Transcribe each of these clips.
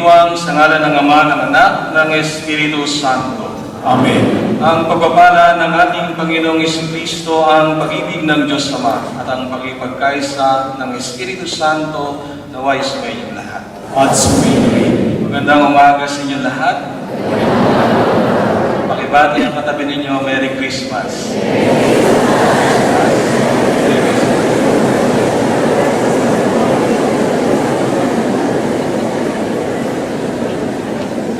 Iniwang sa ngalan ng Ama, ng Anak, ng Espiritu Santo. Amen. Ang pagpapala ng ating Panginoong Jesucristo, ang pag-ibig ng Diyos Ama, at ang pagkipagkaisa ng Espiritu Santo naway sa inyong lahat. At sumayin. Magandang umaga sa inyong lahat. Pakibati ang katabi ninyo, Merry Christmas.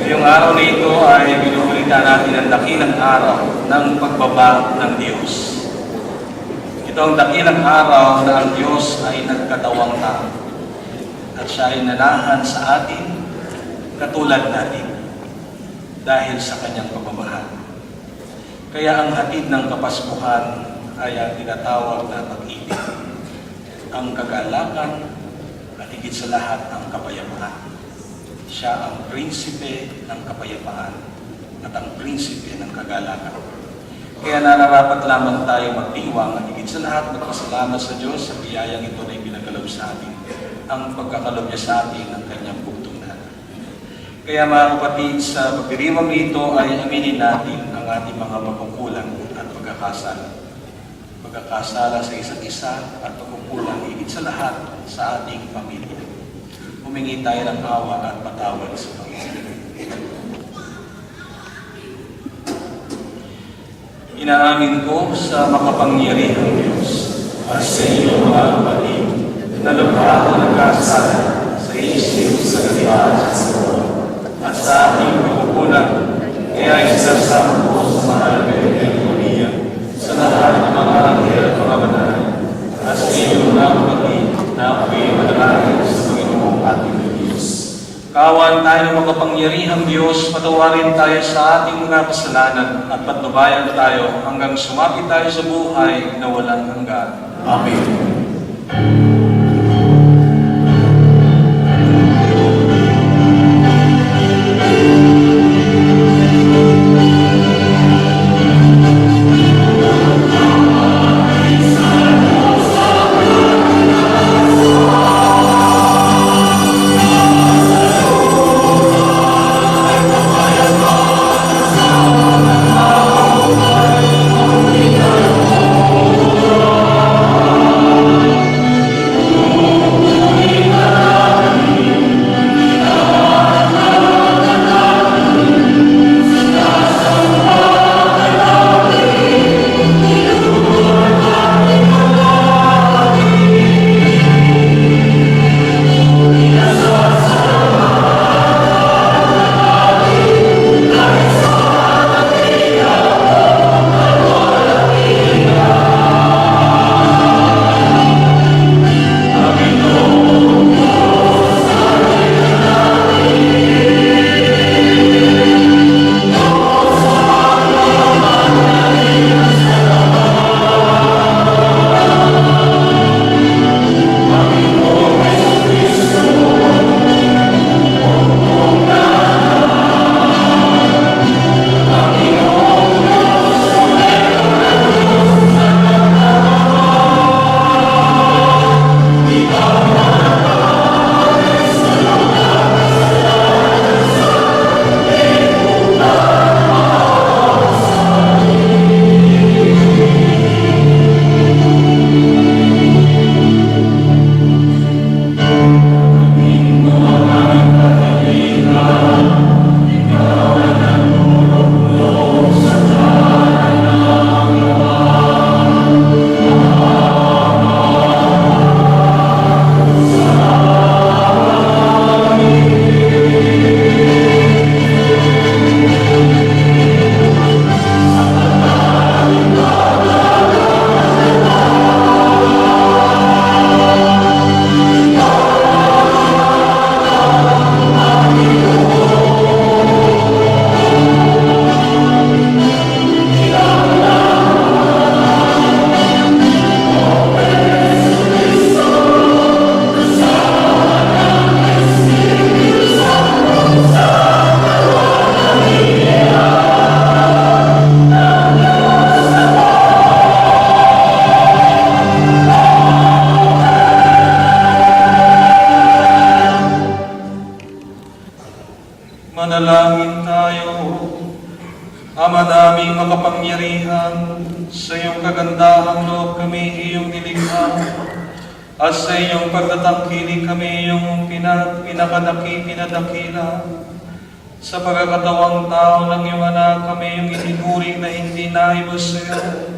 Ngayong araw na ito ay binubulitan natin ang dakilang araw ng pagbaba ng Diyos. Ito ang dakilang araw na ang Diyos ay nagkatawang tao at siya ay nanahan sa atin katulad natin dahil sa kanyang pagmamahal. Kaya ang hatid ng Kapaskuhan ay ang tinatawag na pag-ibig, ang kagalakan at higit sa lahat ang kapayapaan. Siya ang prinsipe ng kapayapaan at ang prinsipe ng kagalakan. Kaya nararapat lamang tayo magdiwang at higit sa lahat magpasalamat sa Diyos sa biyayang ito na ipinagkaloob sa atin, ang pagkakaloob niya sa atin ng kanyang bugtunan. Kaya mga kapatid, sa pagdiriwang ito ay aminin natin ang ating mga pagkukulang at pagkakasala. Pagkakasala sa isa't isa at pagkukulang higit sa lahat sa ating pamilya. Humingi tayo ng awa at patawad sa Panginoon. Inaamin ko sa makapangyarihang Diyos At sa iyo, mga kapatid, na lubha ako nagkasala sa isip, sa katiwala at sa buwan, at sa aking pagkukulang, kaya isasama ko sa mahal na Eucharistia, sa lahat ng mga anghel at mga banal, at sa iyo, mga kapatid, na ako'y manalangin sa Panginoong ating Diyos. Kawan tayo makapangyarihang Diyos, patawarin tayo sa ating mga kasalanan at patnubayan tayo hanggang sumapit tayo sa buhay na walang hanggan. Amen. Ama naming makapangyarihan, sa iyong kagandahang loob kami iyong nilikha, at sa iyong pagtatangkilik kami iyong pinadakila. Sa pagkakatawang tao ng iyong anak kami iyong itinuring na hindi naibos sa iyo.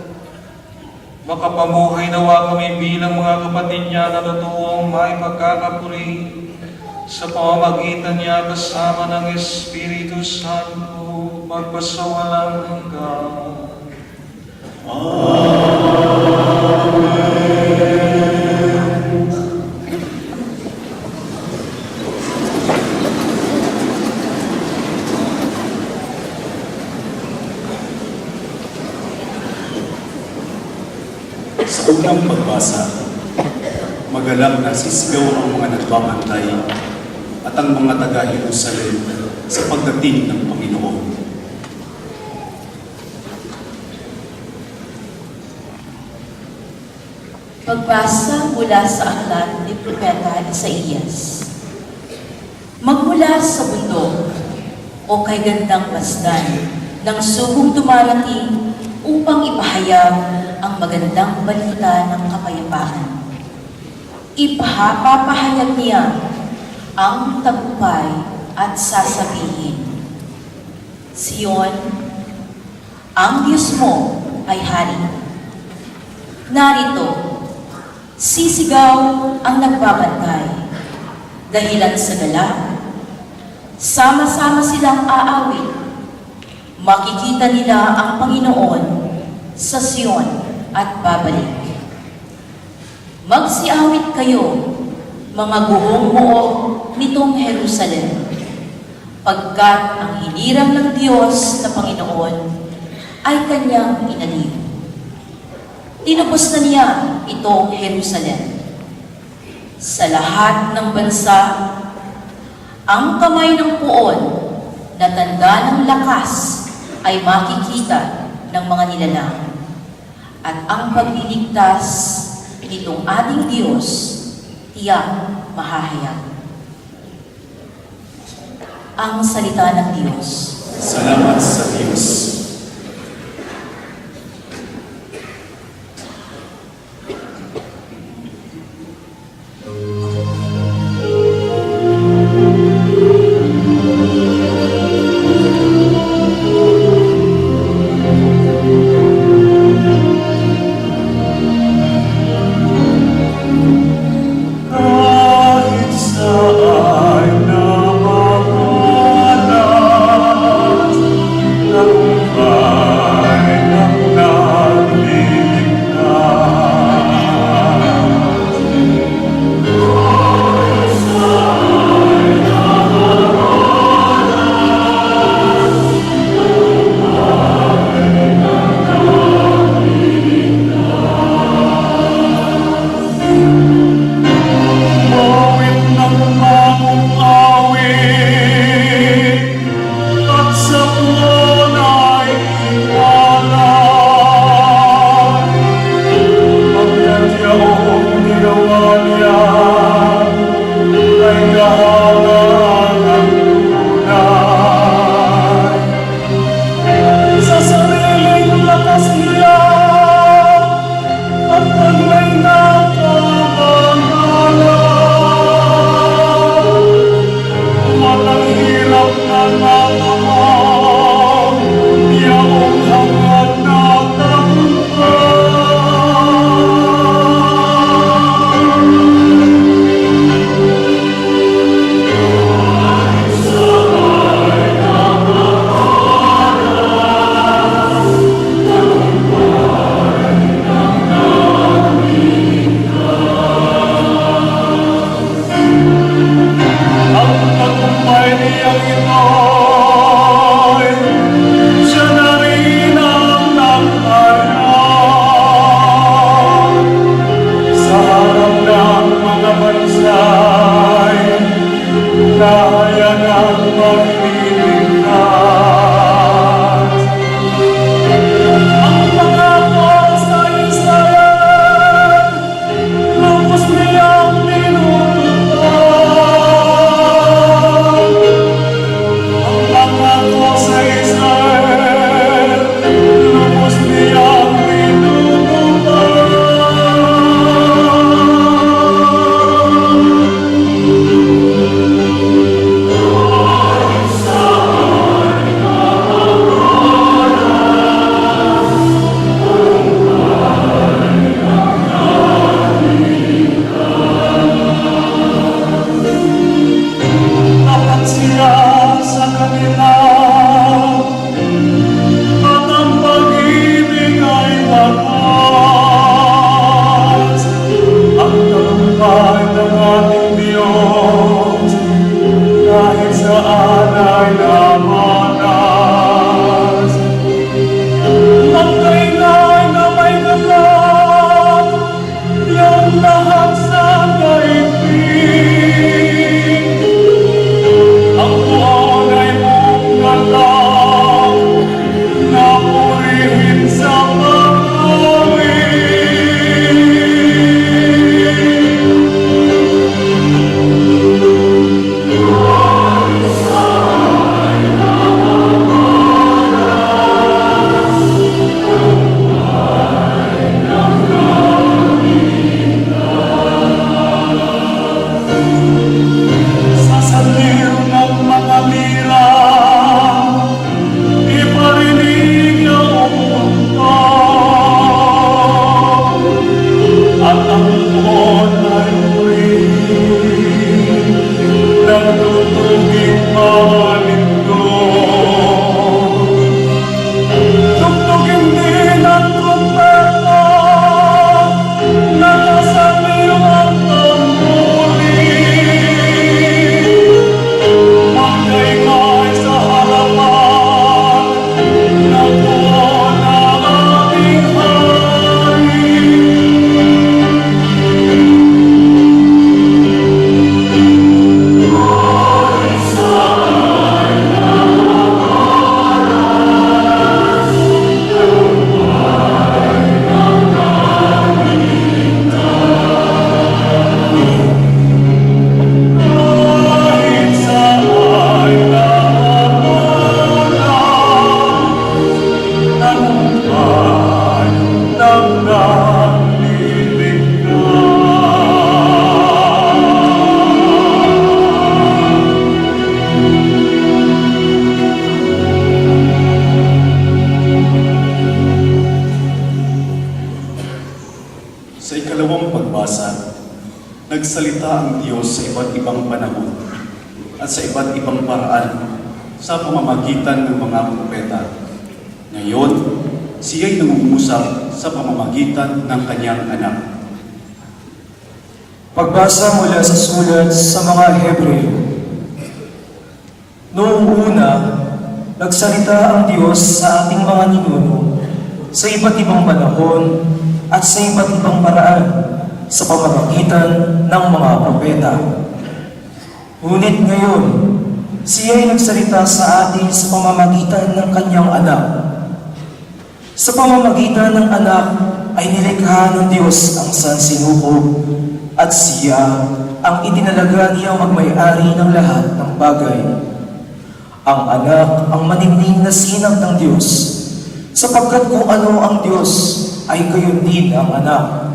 Makapamuhay nawa kami bilang mga kapatid niya na totoong may pagkakapuri sa pamamagitan niya kasama ng Espiritu Santo magpasawalang hanggan. Sa unang pagbasa, magalang na sisigaw ang mga nagbabantay at ang mga taga-Jerusalem sa pagdating ng Panginoon. Pagbasa mula sa aklat ni Propeta Isaías. Magmula sa bundok o kay gandang pasdan ng sugong dumarating upang ipahayag ang magandang balita ng kapayapaan. Ipapahayag niya ang tagumpay at sasabihin, Sion, ang Diyos mo ay hari. Narito, sisigaw ang nagbabantay, dahilan sa gala, sama-sama silang aawit. Makikita nila ang Panginoon sa Sion at babalik. Magsiawit kayo, mga guhong muo nitong Jerusalem, pagkat ang hinirang ng Diyos na Panginoon ay kanyang inaliw. Tinubos na niya itong Jerusalem. Sa lahat ng bansa, ang kamay ng puon na tanda ng lakas ay makikita ng mga nilalang. At ang pagliligtas nitong ating Diyos, tiyak mahahayag. Ang salita ng Diyos. Salamat sa Diyos. Kahit saan na makalat, pagbabasa, nagsalita ang Diyos sa iba't ibang panahon at sa iba't ibang paraan sa pamamagitan ng mga propeta. Ngayon, siya'y nangungusap sa pamamagitan ng kanyang anak. Pagbasa mula sa sulat sa mga Hebreo. Noong una, nagsalita ang Diyos sa ating mga ninuno sa iba't ibang panahon at sa iba't ibang paraan sa pamamagitan ng mga propeta. Ngunit ngayon, siya'y nagsalita sa atin sa pamamagitan ng kanyang anak. Sa pamamagitan ng anak ay nilikha ng Diyos ang sansinukob at siya ang itinalaga niyang magmay-ari ng lahat ng bagay. Ang anak ang maningning na sinag ng Diyos, sapagkat kung ano ang Diyos ay gayon din ang anak.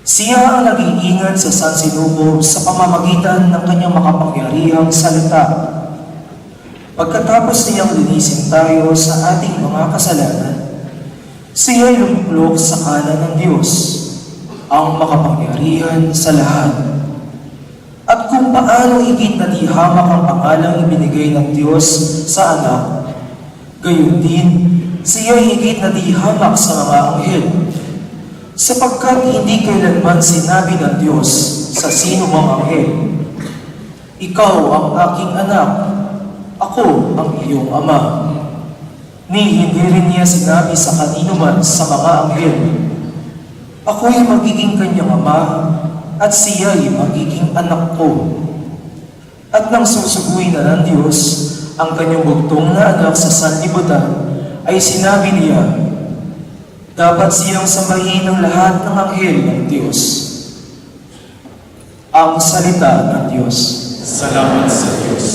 Siya ang nag-iingat sa sansinukob sa pamamagitan ng kanyang makapangyarihang salita. Pagkatapos niyang linisin tayo sa ating mga kasalanan, siya'y lumuklok sa kanan ng Diyos, ang makapangyarihan sa lahat. At kung paano higit na di hamak ang pangalang ibinigay ng Diyos sa anak, gayon din siya'y higit na di hamak sa mga anghel, sapagkat hindi kailanman sinabi ng Diyos sa sino mang anghel, "Ikaw ang aking anak, ako ang iyong ama." Ni hindi rin niya sinabi sa kanino man sa mga anghel, "Ako'y magiging kanyang ama at siya'y magiging anak ko." At nang susuguin na ng Diyos ang kanyang bugtong na anak sa sanlibutan, ay sinabi niya, dapat siyang sambahin ng lahat ng anghel ng Diyos. Ang salita ng Diyos. Salamat sa Diyos.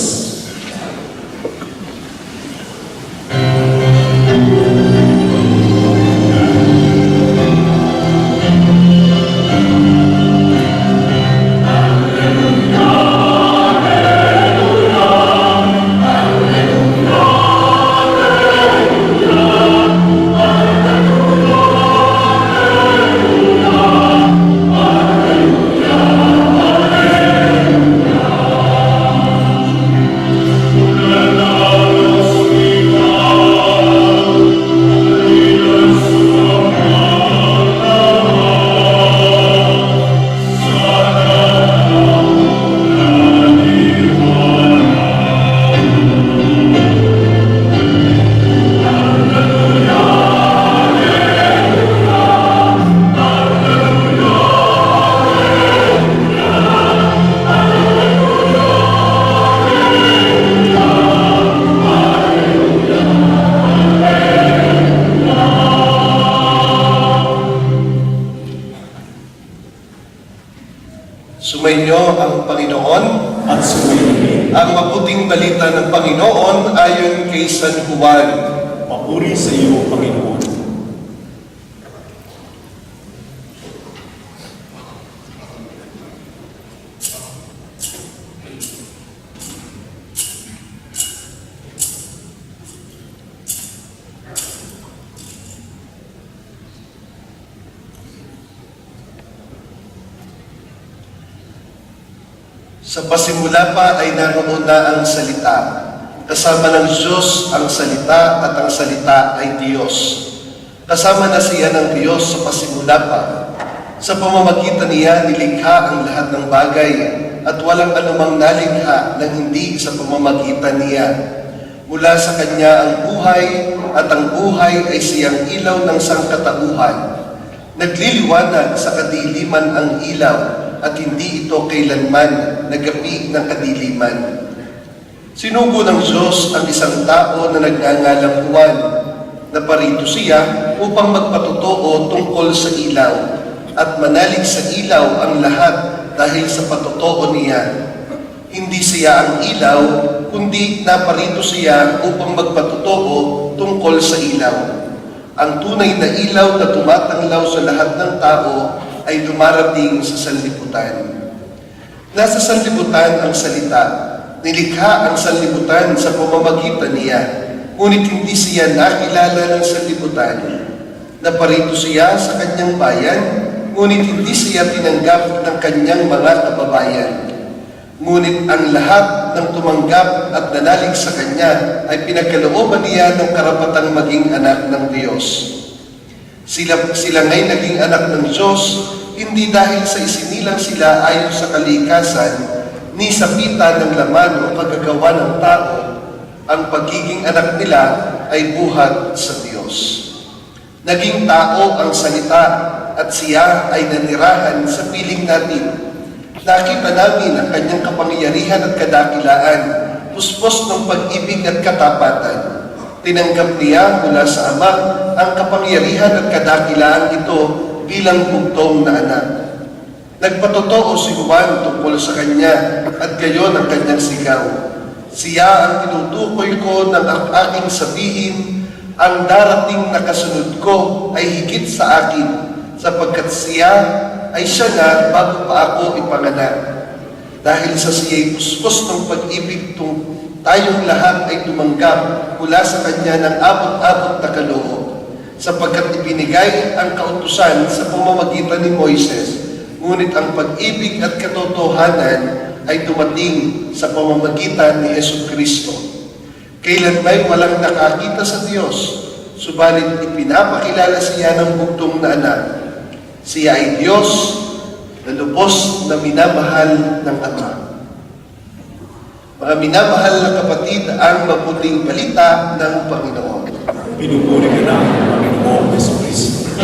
Sumainyo ang Panginoon. At sumayin, Ang mabuting balita ng Panginoon ayon kay San Juan. papuri sa iyo, Panginoon. Sa pasimula pa ay naroon na ang salita. Kasama ng Diyos ang salita at ang salita ay Diyos. Kasama na siya ng Diyos sa pasimula pa. Sa pamamagitan niya nilikha ang lahat ng bagay at walang anumang nalikha na hindi sa pamamagitan niya. Mula sa Kanya ang buhay at ang buhay ay siyang ilaw ng sangkatauhan. Nagliliwanag sa kadiliman ang ilaw at hindi ito kailanman nagapi ng kadiliman. Sinugo ng Diyos ang isang tao na nagngangalang Juan. Naparito siya upang magpatotoo tungkol sa ilaw at manalig sa ilaw ang lahat dahil sa patotoo niya. Hindi siya ang ilaw, kundi naparito siya upang magpatotoo tungkol sa ilaw. Ang tunay na ilaw na tumatanglaw sa lahat ng tao ay dumarating sa sanlibutan. Nasa sanlibutan ang salita. Nilikha ang sanlibutan sa pamamagitan niya, ngunit hindi siya nakilala ng sanlibutan. Naparito siya sa kanyang bayan, ngunit hindi siya tinanggap ng kanyang mga kababayan. Ngunit ang lahat ng tumanggap at nanalig sa kanya ay pinagkalooban niya ng karapatang maging anak ng Diyos. Sila nga'y naging anak ng Diyos, hindi dahil sa isinilang sila ayon sa kalikasan, ni sa pita ng laman o pagkagawa ng tao. Ang pagiging anak nila ay buhat sa Diyos. Naging tao ang salita at siya ay nanirahan sa piling natin. Nakita namin ang kanyang kapangyarihan at kadakilaan, puspos ng pag-ibig at katapatan. Tinanggap niya mula sa Ama ang kapangyarihan at kadakilaan ito bilang bugtong na anak. Nagpatotoo si Juan tungkol sa kanya at gayon ang kanyang sigaw. Siya ang tinutukoy ko ng aking sabihin, ang darating na kasunod ko ay higit sa akin, sapagkat siya ay siya na bago pa ako ipanganak. Dahil sa siya'y puspos ng pag-ibig tayong lahat ay tumanggap mula sa kanya ng abot-abot na kaloob, sapagkat ibinigay ang kautusan sa pamamagitan ni Moises, ngunit ang pag-ibig at katotohanan ay dumating sa pamamagitan ni Jesucristo. Kailan ba'y walang nakakita sa Diyos, subalit ipinapakilala siya ng bugtong na anak. Siya ay Diyos na lubos na minamahal ng Ama. Mga minamahal na kapatid, ang mabuting balita ng Panginoon. Pinupuri ka na, Panginoong Jesucristo.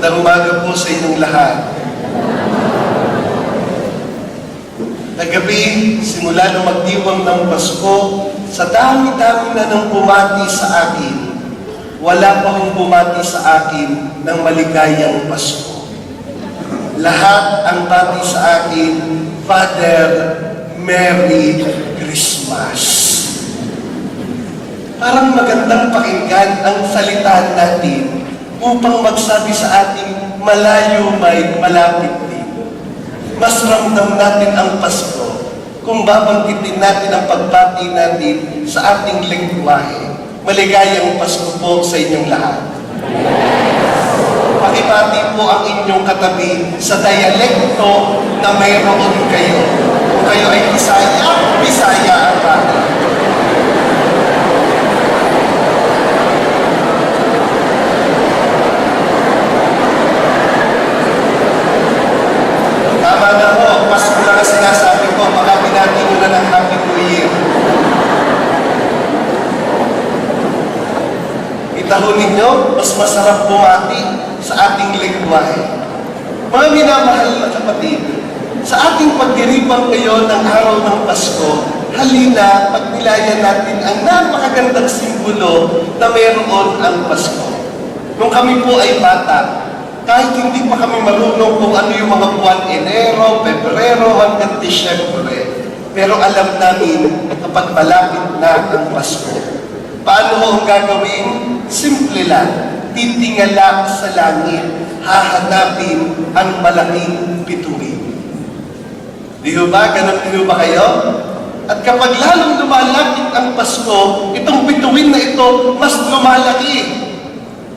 Magandang umaga po sa inyong lahat. Kagabi, simula nung magdiwang ng Pasko, sa dami-dami na nang bumati sa akin, wala pa hong bumati sa akin ng maligayang Pasko. Lahat ang bati sa akin, Father, Merry Christmas. Parang magandang pakinggan ang salita natin upang magsabi sa ating malayo may malapit din. Mas ramdam natin ang Pasko kung babanggitin natin ang pagbati natin sa ating lengguwahe. Maligayang Pasko po sa inyong lahat. Pakibati po ang inyong katabi sa dialekto na mayroon kayo. Kung kayo ay Bisaya, Bisaya ang bati. Tama na po, Pasko lang ang sinasabi ko, baka binati nyo na ng Happy New Year. Itahon ninyo, mas masarap bumati sa ating lengguwahe. Mga minamahal na kapatid, sa ating pagdiribang ngayon ng araw ng Pasko, halina pagnilayan natin ang napakagandang simbolo na mayroon ang Pasko. Nung kami po ay bata, kahit hindi pa kami marunong kung ano yung mga buwan, Enero, Pebrero, hanggang Disyembre. Pero alam namin kapag malapit na ang Pasko. Paano ho ang gagawin? Simple lang. Titingala sa langit. Hahanapin ang malaking bituin. Di ho ba? Ganun din ho ba kayo? At kapag lalong lumalapit ang Pasko, itong bituin na ito mas lumalaki.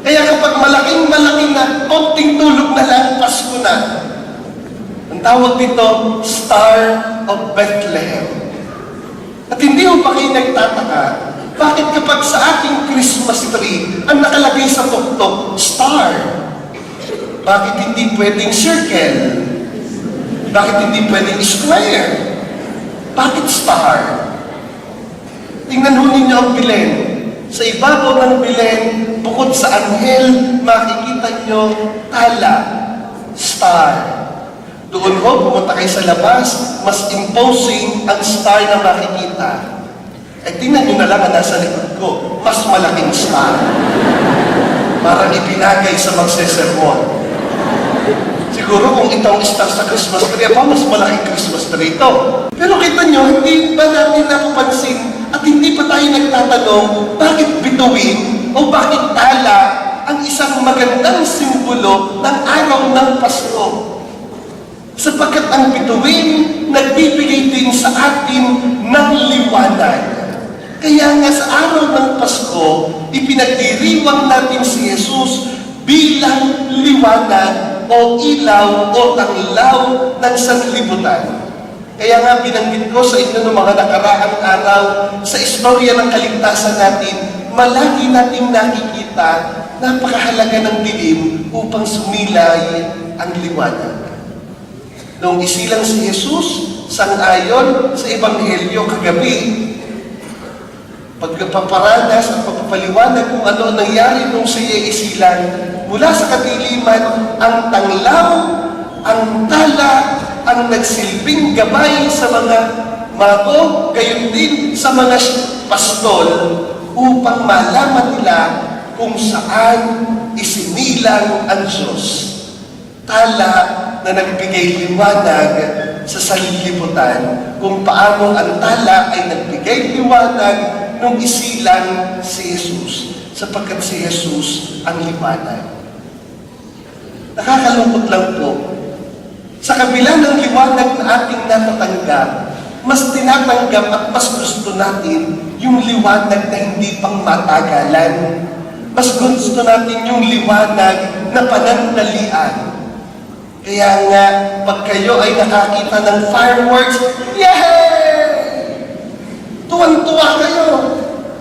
Kaya kapag malaking-malaki na, konting tulog na lang, Pasko na. Ang tawag dito, Star of Bethlehem. At hindi mo pa kayo nagtataka, bakit kapag sa ating Christmas tree, ang nakalagay sa tuktok, star? Bakit hindi pwedeng circle? Bakit hindi pwedeng square? Bakit star? Tingnan ho ninyo ang Belen. Sa ibabaw ng Belen, bukod sa anghel, makikita nyo tala, star. Doon ho, pumunta kayo sa labas, mas imposing ang star na makikita. Eh, tingnan nyo na lang ang nasa likod ko, mas malaking star. Parang ipinagay sa magsesermon. Siguro kung itong star sa Christmas tree, mas malaking Christmas tree ito. Pero kita nyo, hindi ba natin napapansin at hindi pa tayo nagtatanong bakit bituin o bakit tala ang isang magandang simbolo ng araw ng Pasko? Sapagkat ang bituin nagbibigay din sa atin ng liwanag. Kaya nga sa araw ng Pasko, ipinagdiriwang natin si Jesus bilang liwanag o ilaw o tanglaw ng sanlibutan. Kaya nga binanggit ko sa inyo ng mga nakaraang araw sa istorya ng kaligtasan natin, malagi nating nakikita napakahalaga ng dilim upang sumilay ang liwanag. Noong isilang si Jesus, sang-ayon sa Ebanghelyo kagabi, pagpaparanas at pagpapaliwanag kung ano nangyari nung siya isilang, mula sa kadiliman, ang tanglaw, ang tala, ang nagsilbing gabay sa mga mago, gayon din sa mga pastol, upang malaman nila kung saan isinilang ang Diyos. Tala na nagbigay liwanag sa sanlibutan, kung paano ang tala ay nagbigay liwanag nung isilang si Jesus, sapagkat si Jesus ang liwanag. Nakakalungkot lang po, sa kabila ng liwanag na ating natatanggap, mas tinatanggap at mas gusto natin yung liwanag na hindi pang matagalan. Mas gusto natin yung liwanag na panandalian. Kaya nga, pag kayo ay nakakita ng fireworks, yay! Tuwan-tuwa kayo.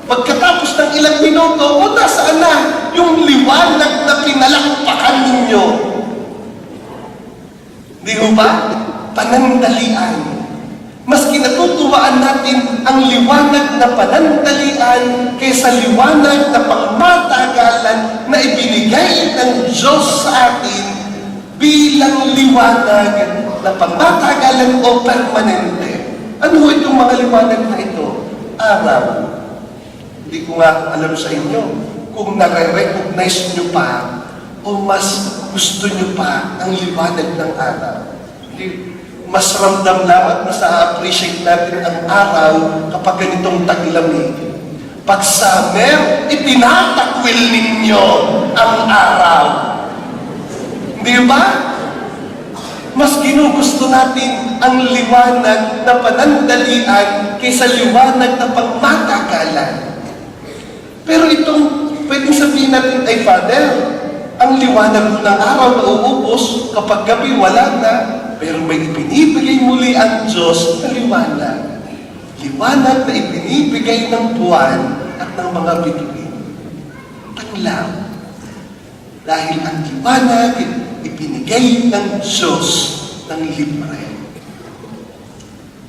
Pagkatapos ng ilang minuto, o nasaan na yung liwanag na pinalakpakan ninyo? Di ho ba? Panandalian. Mas kinatutuwaan natin ang liwanag na panandalian kaysa liwanag na pangmatagalan na ibinigay ng Diyos sa atin bilang liwanag na pangmatagalan o permanente. Ano ho itong mga liwanag na ito? Araw. Hindi ko nga alam sa inyo kung nare-recognize nyo pa o mas gusto nyo pa ang liwanag ng araw. Mas ramdam na at mas na-appreciate natin ang araw kapag ganitong taglamig. Pag summer, itinatakwil ninyo ang araw. Di ba? Mas ginugusto natin ang liwanag na panandalian kaysa liwanag na pangmatagalan. Pero itong pwedeng sabihin natin, ay Father, ang liwanag ng araw na uubos, kapag gabi wala na, pero may ibinibigay muli ang Diyos na liwanag. Liwanag na ibinibigay ng buwan at ng mga bituin. Tanglaw. Dahil ang liwanag ibinigay ng Diyos ng libre.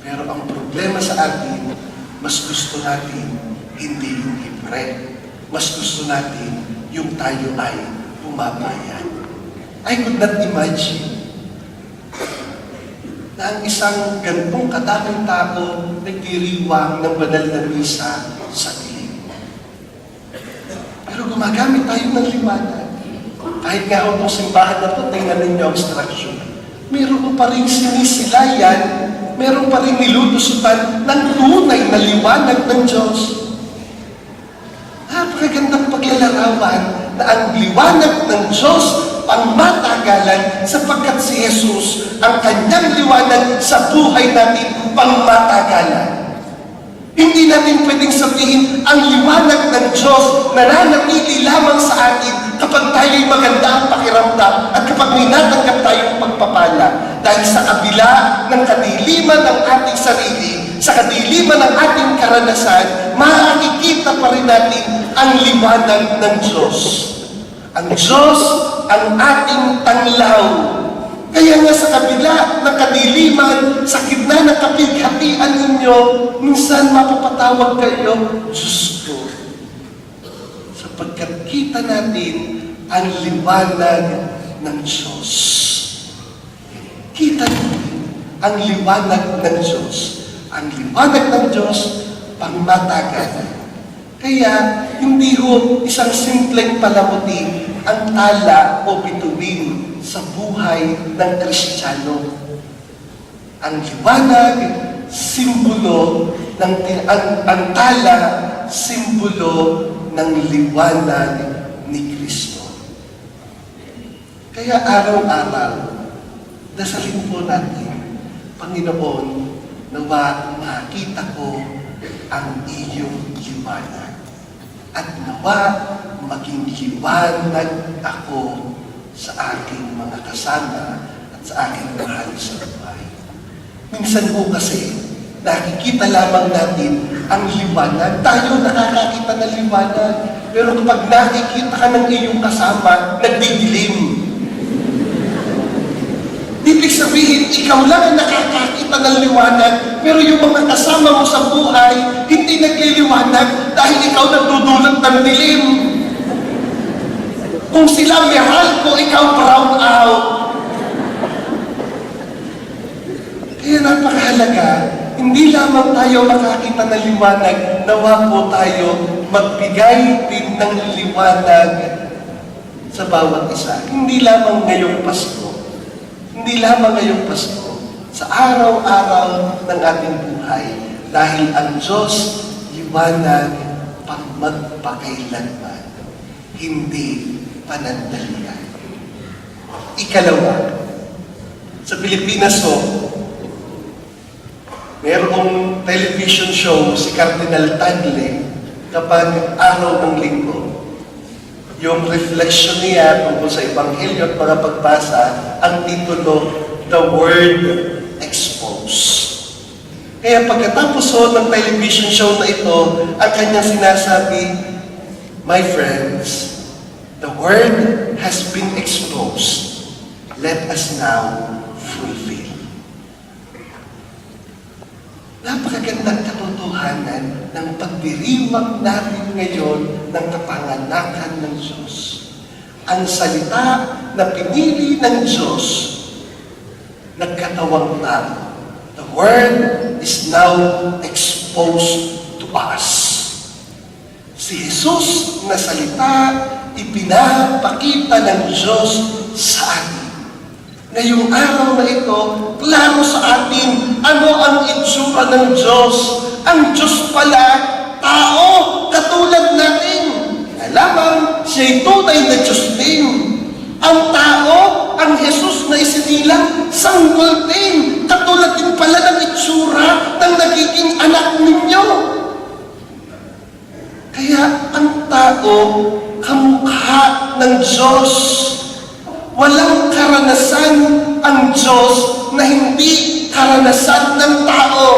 Pero ang problema sa atin, mas gusto natin hindi yung libre. Mas gusto natin yung tayo ay bumabayad. I could not imagine na ang isang ganitong kadaming tao nagdiriwang ng banal na misa sa dilim. Pero gumagamit tayo ng liwanag. Kahit nga ako itong simbahan na ito, tingnan ninyo ang structure. Meron pa rin sinisilayan, meron pa rin nilulusutan ng tunay na liwanag ng Diyos. Napakagandang paglalarawan na ang liwanag ng Diyos pangmatagalan sapagkat si Jesus ang kanyang liwanag sa buhay natin pangmatagalan. Hindi natin pwedeng sabihin ang liwanag ng Diyos nananatili lamang sa atin kapag tayo'y maganda ang pakiramdam at kapag may natanggap tayong pagpapala. Dahil sa kabila ng kadiliman ng ating sarili, sa kadiliman ng ating karanasan, makikita pa rin natin ang liwanag ng Diyos. Ang Diyos ang ating tanglaw. Kaya nga sa kabila ng kadiliman, sa gitna ng kapighatian ninyo, minsan mapapatawag kayo, Diyos ko. Sapagkat kita natin ang liwanag ng Diyos. kita niyo ang liwanag ng Diyos. Ang liwanag ng Diyos, pangmatagalan. Kaya, hindi ho isang simpleng palamuti ang tala o bituin sa buhay ng Kristiyano. Ang liwanag, simbolo ng ang tala, simbolo ng liwanag ni Kristo. Kaya araw-araw, dasalin po natin, Panginoon, nawa makita ko ang iyong liwanag. At nawa maging liwanag ako sa aking mga kasama at sa aking mahal sa buhay. Minsan po kasi, nakikita lamang natin ang liwanag. Tayo nakakakita ng liwanag. Pero kapag nakikita ka ng iyong kasama, nagdidilim. Ibig sabihin, ikaw lang ang nakakakita ng liwanag, pero yung mga kasama mo sa buhay, hindi nagliliwanag dahil ikaw nagdudulot ng dilim. Kung sila meral ko, ikaw brown out. Kaya napakahalaga, hindi lamang tayo makakita ng liwanag, nawa po tayo magbigay din ng liwanag sa bawat isa. Hindi lamang ngayong Pasko. Hindi lamang ngayong Pasko. Sa araw-araw ng ating buhay. Dahil ang Diyos, liwanag pang magpakailanman. Hindi panandalian. Ikalawa, sa Pilipinas mayroong television show si Cardinal Tagle kapag araw ng linggo. Yung reflection niya tungkol sa Ebanghelyo at mga pagbasa, ang titulo, The Word Exposed. Kaya pagkatapos ng television show na ito, ang kanyang sinasabi, my friends, the Word has been exposed. Let us now fulfill. Napakagandang katotohanan ng pagdiriwang natin ngayon ng kapanganakan ng Diyos. Ang salita na pinili ng Diyos, nagkatawang tao. The Word is now exposed to us. Si Jesus na salita, ipinapakita ng Diyos sa atin. Ngayong araw na ito, klaro sa atin ano ang itsura ng Diyos. Ang Diyos pala, tao, katulad natin. Alamang, siya'y tunay na Diyos din. Ang tao, ang Jesus na isinilang, sanggol din. Katulad din pala ng itsura ng nagiging anak ninyo. Kaya ang tao, kamukha ng Diyos. Walang karanasan ang Diyos na hindi karanasan ng tao.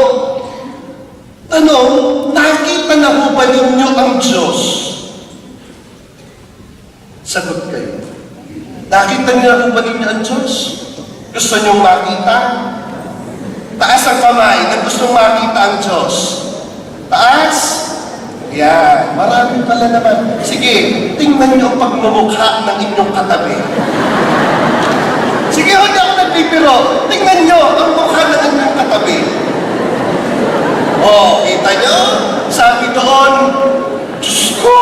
Tanong, nakita na ho ba ninyo ang Diyos? Sagot kayo. Nakita niyo na ho ba ninyo ang Diyos? Gusto niyong makita? Taas ang kamay na gustong makita ang Diyos. Taas? Yan, marami pala naman. Sige, tingnan niyo ang pagmumukha ng inyong katabi. Sige, hindi ako nagbibiro. Tingnan niyo ang mukha ng inyong katabi. Oh, kita niyo? Sabi doon, Diyos ko!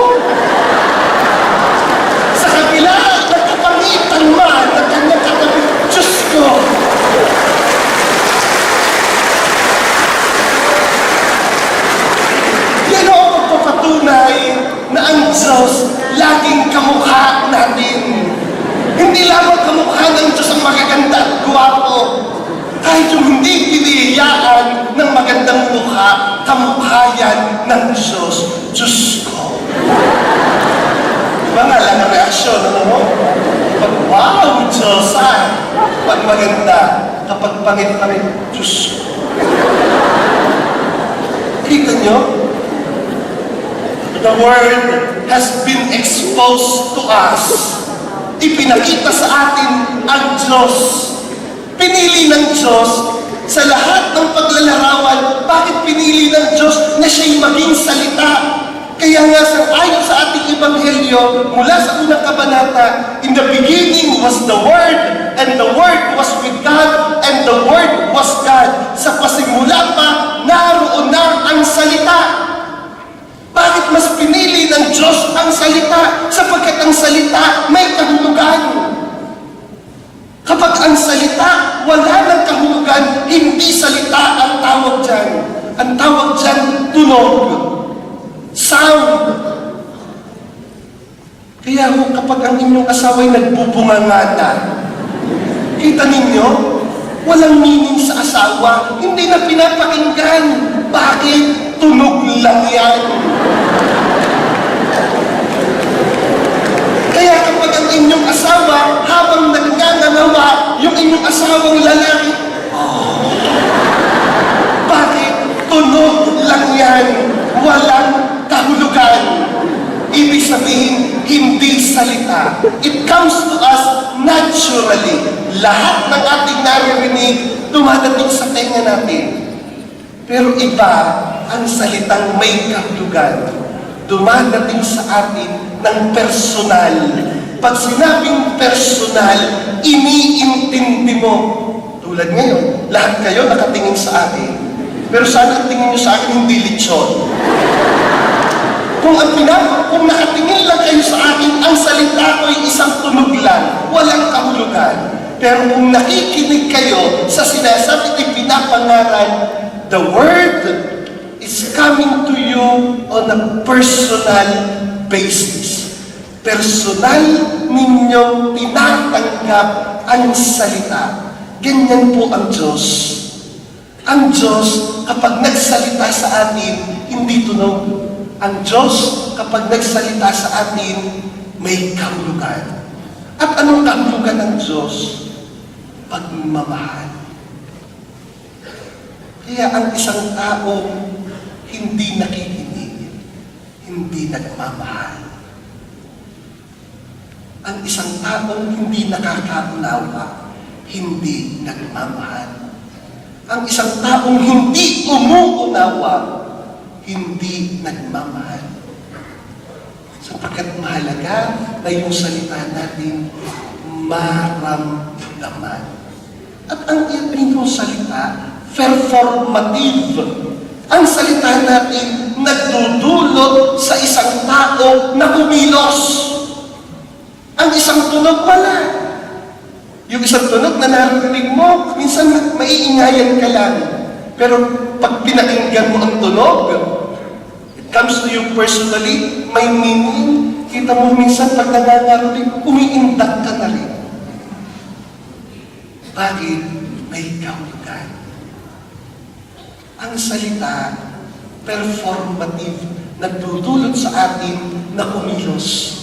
Sa kabila, nagkapangitan man ng kanyang katabi, Diyos ko! Yan ang magpapatunay na ang Diyos laging kamukha natin. Hindi lamang kamukha ng Diyos ang magaganda at guwapo. Kahit yung hindi pinihiyaan ng magandang mukha, kamukha yan ng Diyos. Diyos ko. Diba nga lang ang reaksyon, ano mo? Pag wow, Diyos, pag maganda, kapag pangit-pangit, Diyos ko. Kita nyo? The Word has been exposed to us. Ipinakita sa atin ang Diyos. Pinili ng Diyos sa lahat ng paglalarawan. Bakit pinili ng Diyos na siya'y maging salita? Kaya nga ayon sa ating Ebanghelyo, mula sa unang kabanata, in the beginning was the Word, and the Word was with God, and was God. Sa pasimula pa, naroon na ang salita. Bakit mas pinili ng Diyos ang salita? Sapagkat ang salita may kahulugan. Kapag ang salita wala ng kahulugan, hindi salita ang tawag dyan. Ang tawag dyan, tunog. Sound. Kaya kapag ang inyong asawa'y nagbubunganga na, kita ninyo, walang meaning sa asawa, hindi na pinapakinggan. Bakit? Tunog lang yan. Kaya kapag ang inyong asawa, habang nagngangawa, yung inyong asawang lalaki, bakit? Tunog lang yan. Walang kahulugan. Ibig sabihin, hindi salita. It comes to us naturally. Lahat ng ating naririnig, dumadating sa tenga natin. Pero iba ang salitang may kahulugan. Dumadating sa atin ng personal. Pag sinabing personal, iniintindi mo. Tulad ngayon, lahat kayo nakatingin sa akin. Pero sana ang tingin nyo sa akin, hindi lechon. Kung nakatingin lang kayo sa akin, ang salita ko ay isang tunog lang, walang kahulugan. Pero kung nakikinig kayo sa sinasabi at pinapangaral, the word is coming to you on a personal basis. Personal ninyong tinatanggap ang salita. Ganyan po ang Diyos. Ang Diyos, kapag nagsalita sa atin, hindi tunog. Ang Diyos, kapag nagsalita sa atin, may kahulugan. At anong kahulugan ng Diyos? Pagmamahal. Kaya ang isang taong hindi nakikinig, hindi nagmamahal. Ang isang taong hindi nakakaunawa, hindi nagmamahal. Ang isang taong hindi umuunawa, hindi nagmamahal. Sapagkat mahalaga na yung salita natin maramdaman. At ang ibig ng salita, performative. Ang salita natin nagdudulot sa isang tao na kumilos. Ang isang tunog wala. Yung isang tunog na narinig mo, minsan maiingayan ka lang. Pero pag pinakinggan mo ang tunog, it comes to you personally, may meaning. Kita mo minsan pag nangangaroling, umiindak ka na rin. Bakit? May kahulugan. Ang salita, performative, nagdudulot sa atin na kumilos.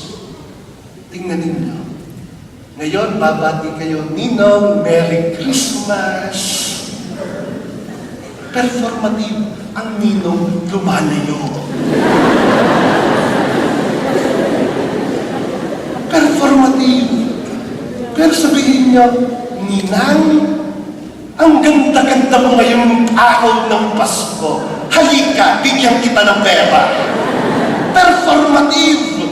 Tingnan ninyo. Ngayon, babati kayo, Ninong, Merry Christmas. Performative, ang ninong lumalayo. Performative. Pero sabihin niyo, Ninang, ang ganda-ganda mo ngayong araw ng Pasko. Halika, bigyan kita ng pera. Performative.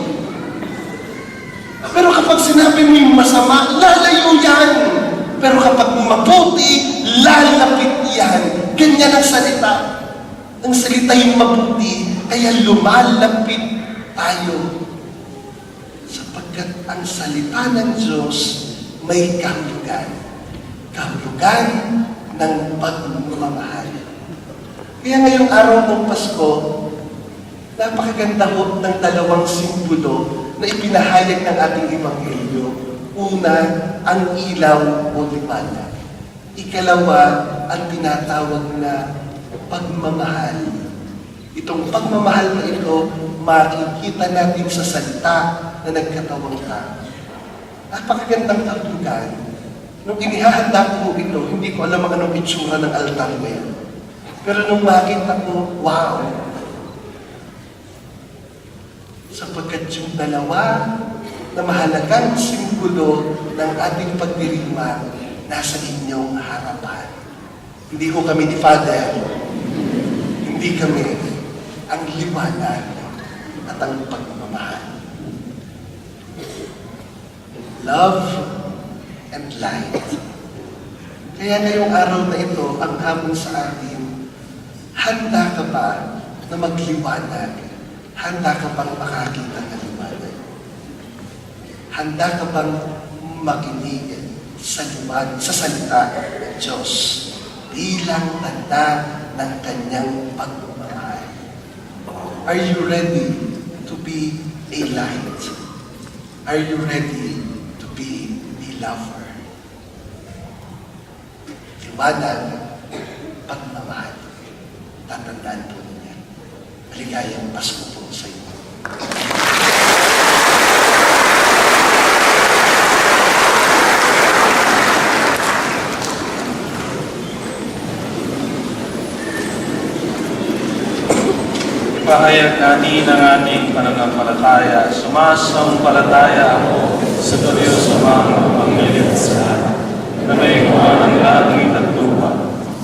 Pero kapag sinabi mo yung masama, lalayo yan. Pero kapag mabuti, lalapit yan. Ganyan ang salita. Ang salita yung mabuti, kaya lumalapit tayo. Sapagkat ang salita ng Diyos may kahulugan. Kahulugan ng pagmamahal. Kaya ngayong araw ng Pasko, napakaganda ho ng dalawang simbolo na ipinahayag ng ating Ebanghelyo. Una, ang ilaw o liwanag. Ikalawa, ang tinatawag na pagmamahal. Itong pagmamahal na ito, makikita natin sa salita na nagkatawang tao. Napakagandang kahulugan. Nung inihahanda ko ito, hindi ko alam anong itsura ng altar na yan. Pero nung makita ko, wow! Sapagkat yung dalawa na mahalagang simbolo ng ating pagdirigma nasa inyong harapan. Hindi ko kami ni Father, hindi kami ang liwanag at ang pagmamahal. Love and light. Kaya ngayong araw na ito, ang hamon sa atin, handa ka ba na magliwanag? Handa ka bang makakita ng liwanag? Handa ka bang makinig sa liwanag, sa salita ng Diyos bilang tanda ng kanyang pagmamahal? Are you ready to be a light? Are you ready to be a lover? Liwanag, pagmamahal. Tatandaan po ninyo. Maligayang Pasko po sa inyo. Ipahayag natin ang ating pananampalataya. Sumasampalataya ako sa Diyos Amang Panginoon sa lahat, na may gawa ng langit at lupa.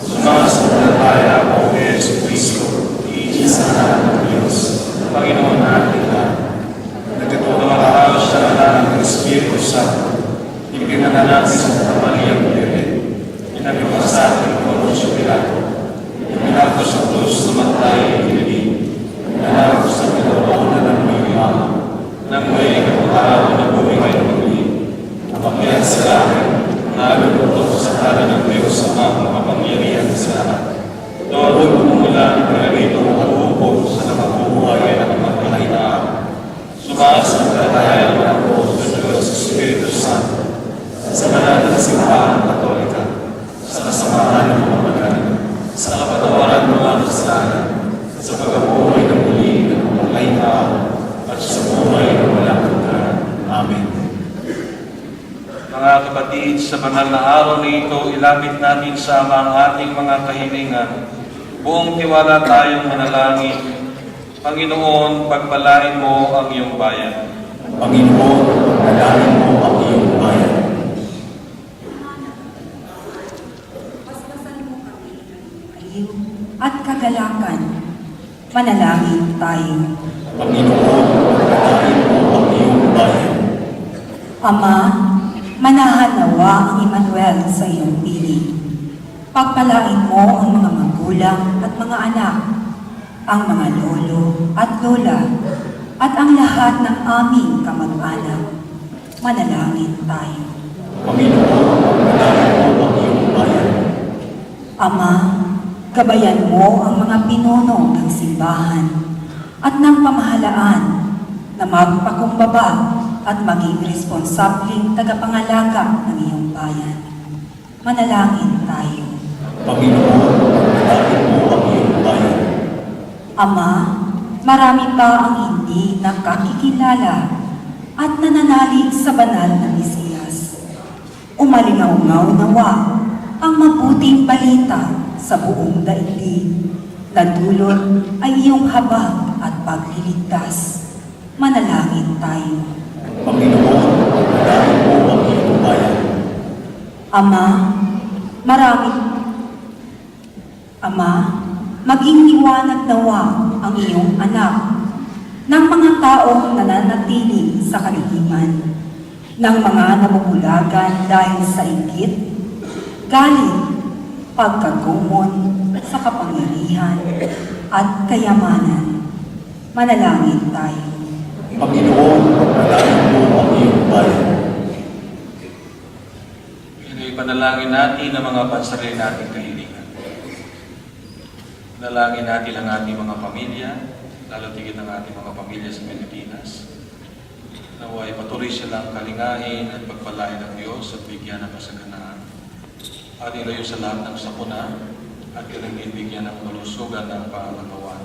Sumasampalataya ako kay Yesu Cristo, iisa ng Diyos, Panginoon natin lahat. Nagkatulong sa ngalan ng Espiritu Santo, ipinanganak sa kapangyang Panginoon, inabigay sa ating Poncio Pilato, ipinako sa krus na matay pinili, nanalo sa pinaroonan ng may Ama, nang may kapataraw na buhay ng muli, napakiyan sa langit, nagaluto sa tala ng Diyos sa mga makapangyarihan sa lahat. Doon umula ng narito at uupog sa nakabubuhay at magpalay na araw. Sumasampalataya naman ako sa Diyos sa Espiritu Santo, sa banal na simbahan Katolika, sa kasamahan ng mga banal, sa kapatawaran ng mga kasalanan, sa pagkabuhay ng muli ng magpalay na araw, at sa buhay ng walang hanggan. Amen. Mga kapatid, sa banal na araw na ito, ilapit natin sa Ama ang ating mga kahilingan. Buong tiwala tayong manalangin. Panginoon, pagpalain mo ang iyong bayan. Panginoon, pagpalain mo ang iyong bayan. Paspasan mo kami ng aliw at kagalakan. Manalangin tayo. Panginoon, pagpalain mo ang iyong bayan. Ama, manahan nawa ang Emmanuel sa iyong piling. Pagpalain mo ang mga magulang at mga anak, ang mga lolo at lola, at ang lahat ng aming kamag-anak. Manalangin tayo. Panginoon, pagpalain mo ang iyong bayan. Ama, gabayan mo ang mga pinuno ng simbahan at ng pamahalaan na magpakumbaba at maging responsableng tagapangalaga ng iyong bayan. Manalangin tayo. Panginoon, pagpalain mo ang iyong bayan. Ama, marami pa ang hindi nakakikilala at nananalig sa banal na Mesiyas. Umalingaw-ngaw nawa ang mabuting balita sa buong daigdig na dulot ay iyong habag at pagliligtas. Manalangin tayo. Panginoon, pagpalain mo ang iyong bayan. Ama, maging liwanag nawa ang iyong anak ng mga taong nananatili sa kalihim, ng mga namumulagan dahil sa inggit, galit, pagkagumon sa kapangyarihan at kayamanan. Manalangin tayo. Panginoon, pagpalain mo ang iyong bayan. Ipanalangin natin ang mga pansarili nating kahilingan. Panalangin natin ang ating mga pamilya, lalo tigit ang ating mga pamilya sa Pilipinas. Naway patuloy silang kalingahin at pagpalain ng Diyos at bigyan ng kasaganaan. At ilayo sa lahat ng sakuna at karingin bigyan ng kalusugan ng pangatawan.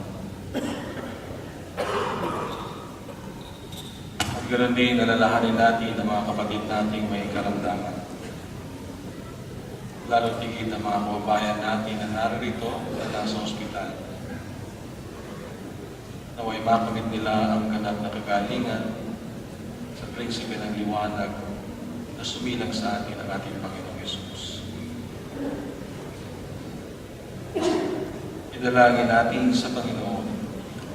At ganoon din nalalahanin natin ang mga kapatid nating may karamdaman. Lalo tigit ang mga kababayan natin na naririto at nasa ospital. Naway makamit nila ang ganap na kagalingan sa prinsipe ng liwanag na sumilang sa atin ang ating Panginoong Yesus. Idalangin natin sa Panginoon.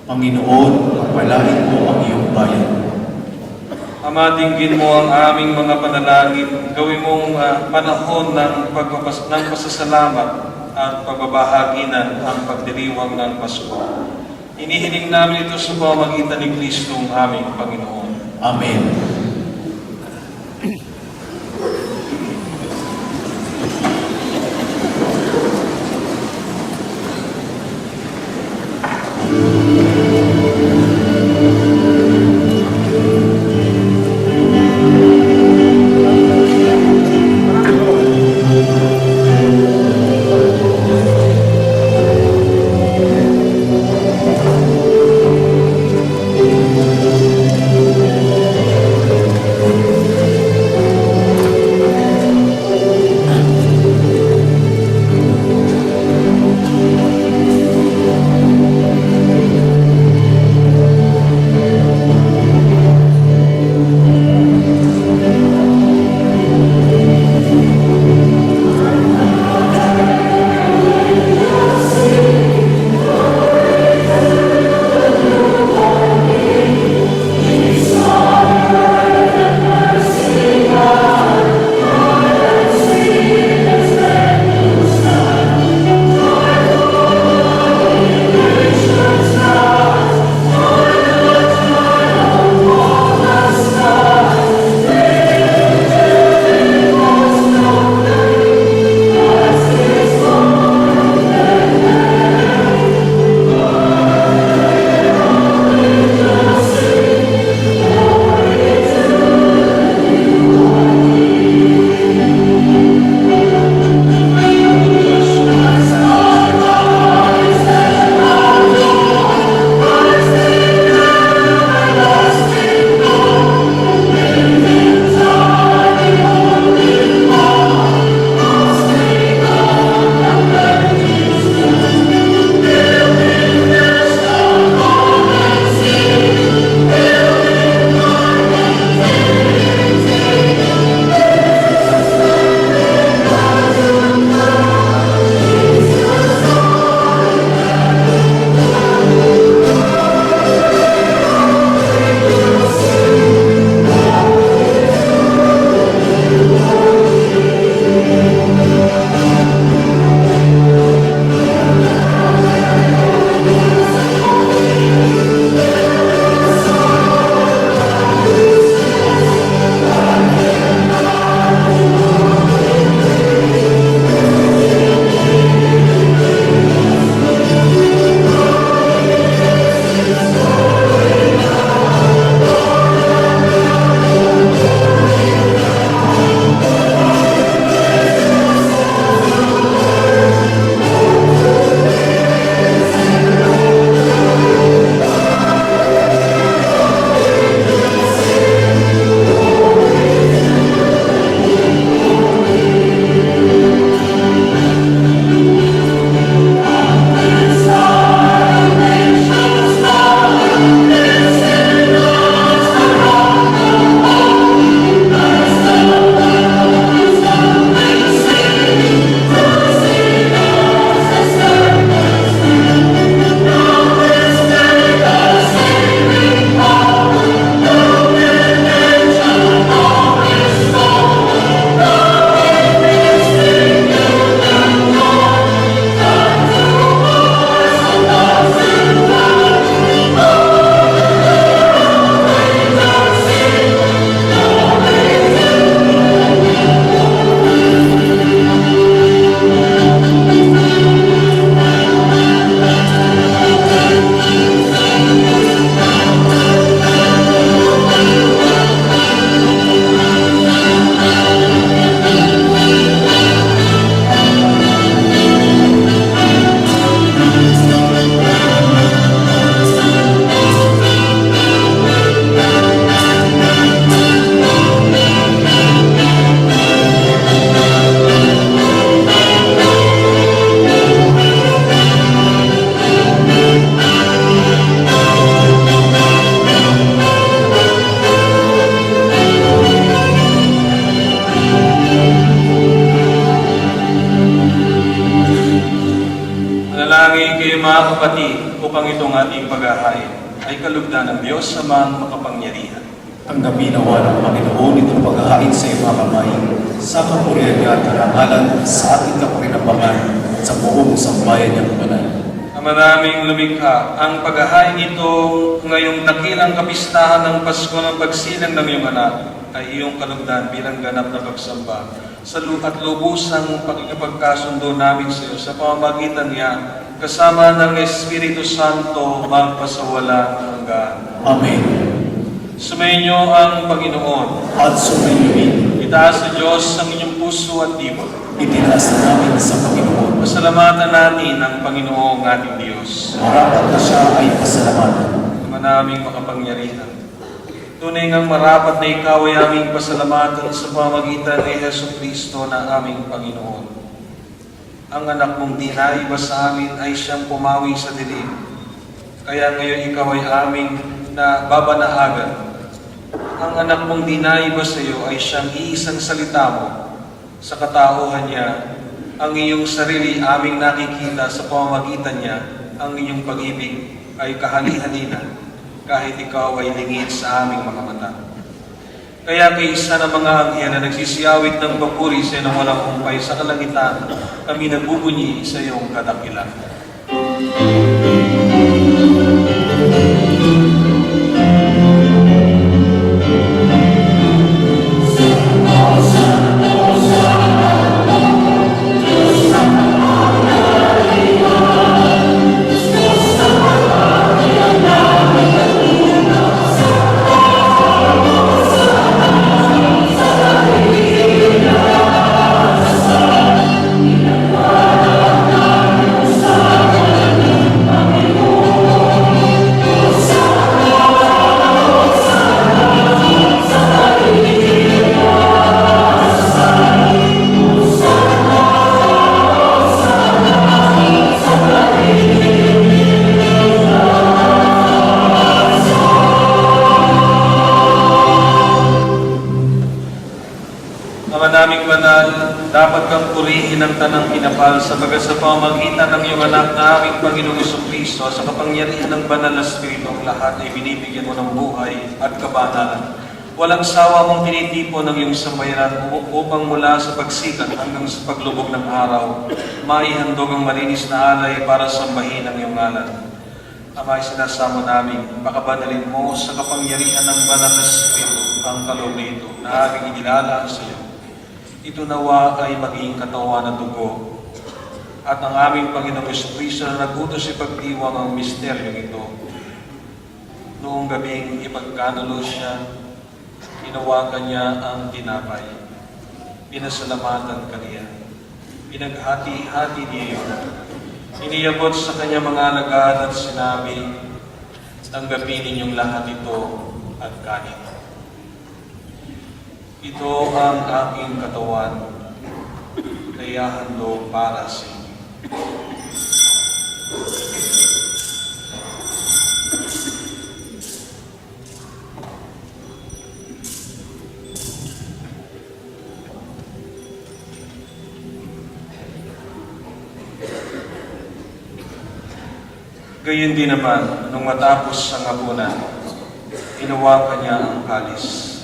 Panginoon, pagpalain mo ang iyong bayan. Ama, dinggin mo ang aming mga panalangin. Gawin mong panahon ng pasasalamat at pagbabahaginan ang pagdiriwang ng Pasko. Inihiling namin ito sa pamamagitan ni Kristong aming Panginoon. Amen. mga kapatid, upang itong ating paghahain ay kalugdan ng Diyos sa mga makapangyarihan. Tanggapin nawa ng Panginoon itong paghahain sa iyong mga kamay sa kapurihan niya at karangalan sa ating kapakinabangan sa buong sambayan niyang banal. Ama naming lumikha, ang paghahain ito ngayong dakilang kapistahan ng Pasko ng pagsilang ng iyong anak ay iyong kalugdan bilang ganap na pagsamba sa at lubusang pakikipagkasundo namin sa iyo sa pamamagitan niya kasama ng Espiritu Santo magpasawala hanggan. Amen. Sumayin niyo ang Panginoon. At sumayin din, Itaas sa Diyos ang inyong puso at tibok. itinaas na namin sa Panginoon. Pasalamatan natin ang Panginoong ating Diyos. Marapat na siya ay pasalamatan. Ama naming makapangyarihan. Tunay ngang marapat na ikaw ay aming pasalamatan sa pamagitan ni Hesus Kristo na aming Panginoon. Ang anak mong dinaiba sa amin ay siyang pumawi sa dilim. Kaya ngayon ikaw ay aming na babanahagan. Ang anak mong dinaiba sa iyo ay siyang iisang salita mo. Sa katauhan niya, ang iyong sarili aming nakikita sa pamamagitan niya, ang iyong pag-ibig ay kahali-halina kahit ikaw ay lingid sa aming mga mata. Kaya kay isa ng mga anghel na nagsisiyawit ng papuri sa iyong walang humpay sa kalangitan, kami nagbubunyi sa iyong kadakilan. Ama naming banal, dapat kang purihin ang tanang pinapal sa pamagitan ng iyong anak na aming Panginoong Jesucristo sa kapangyarihan ng banal na Espiritu ang lahat ay binibigyan mo ng buhay at kabanalan. Walang sawa mong tinitipon ng iyong sambayanan upang mula sa pagsikat hanggang sa paglubog ng araw, maihandog ang malinis na alay para sambahin ang iyong ngalan. Ama, sinasamo namin, pakabanalin mo sa kapangyarihan ng banal na Espiritu ang kaloob nito na aming inilalaan sa iyo. Ito nawa ay maging katawan na dugo at ang aming Panginoong Jesucristo na nagutos ipagdiwang ang misteryong ito. Noong gabing ipagkanulo siya, hinawakan niya ang tinapay. Pinasalamatan kaniya. Pinaghati-hati niya yun. Iniyabot sa kanya mga alagad at sinabi, tanggapin ninyong lahat ito at kanin. Ito ang aking katawan, kaya handog para sa inyo. Gayon din naman, nung matapos ang hapunan, hinawakan niya ang kalis.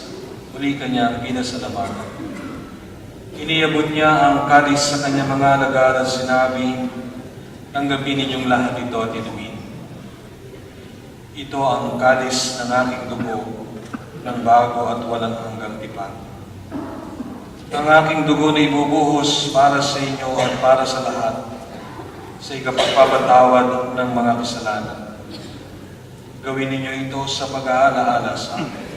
Muli kanyang pinasalamatan. Iniabot niya ang kalis sa kanyang mga alagad at sinabi, tanggapin ninyong lahat ito at inumin. Ito ang kalis ng aking dugo ng bago at walang hanggang tipan. Ang aking dugo na ibubuhos para sa inyo at para sa lahat sa ikapagpapatawad ng mga kasalanan. Gawin ninyo ito sa pag-aalaala sa akin.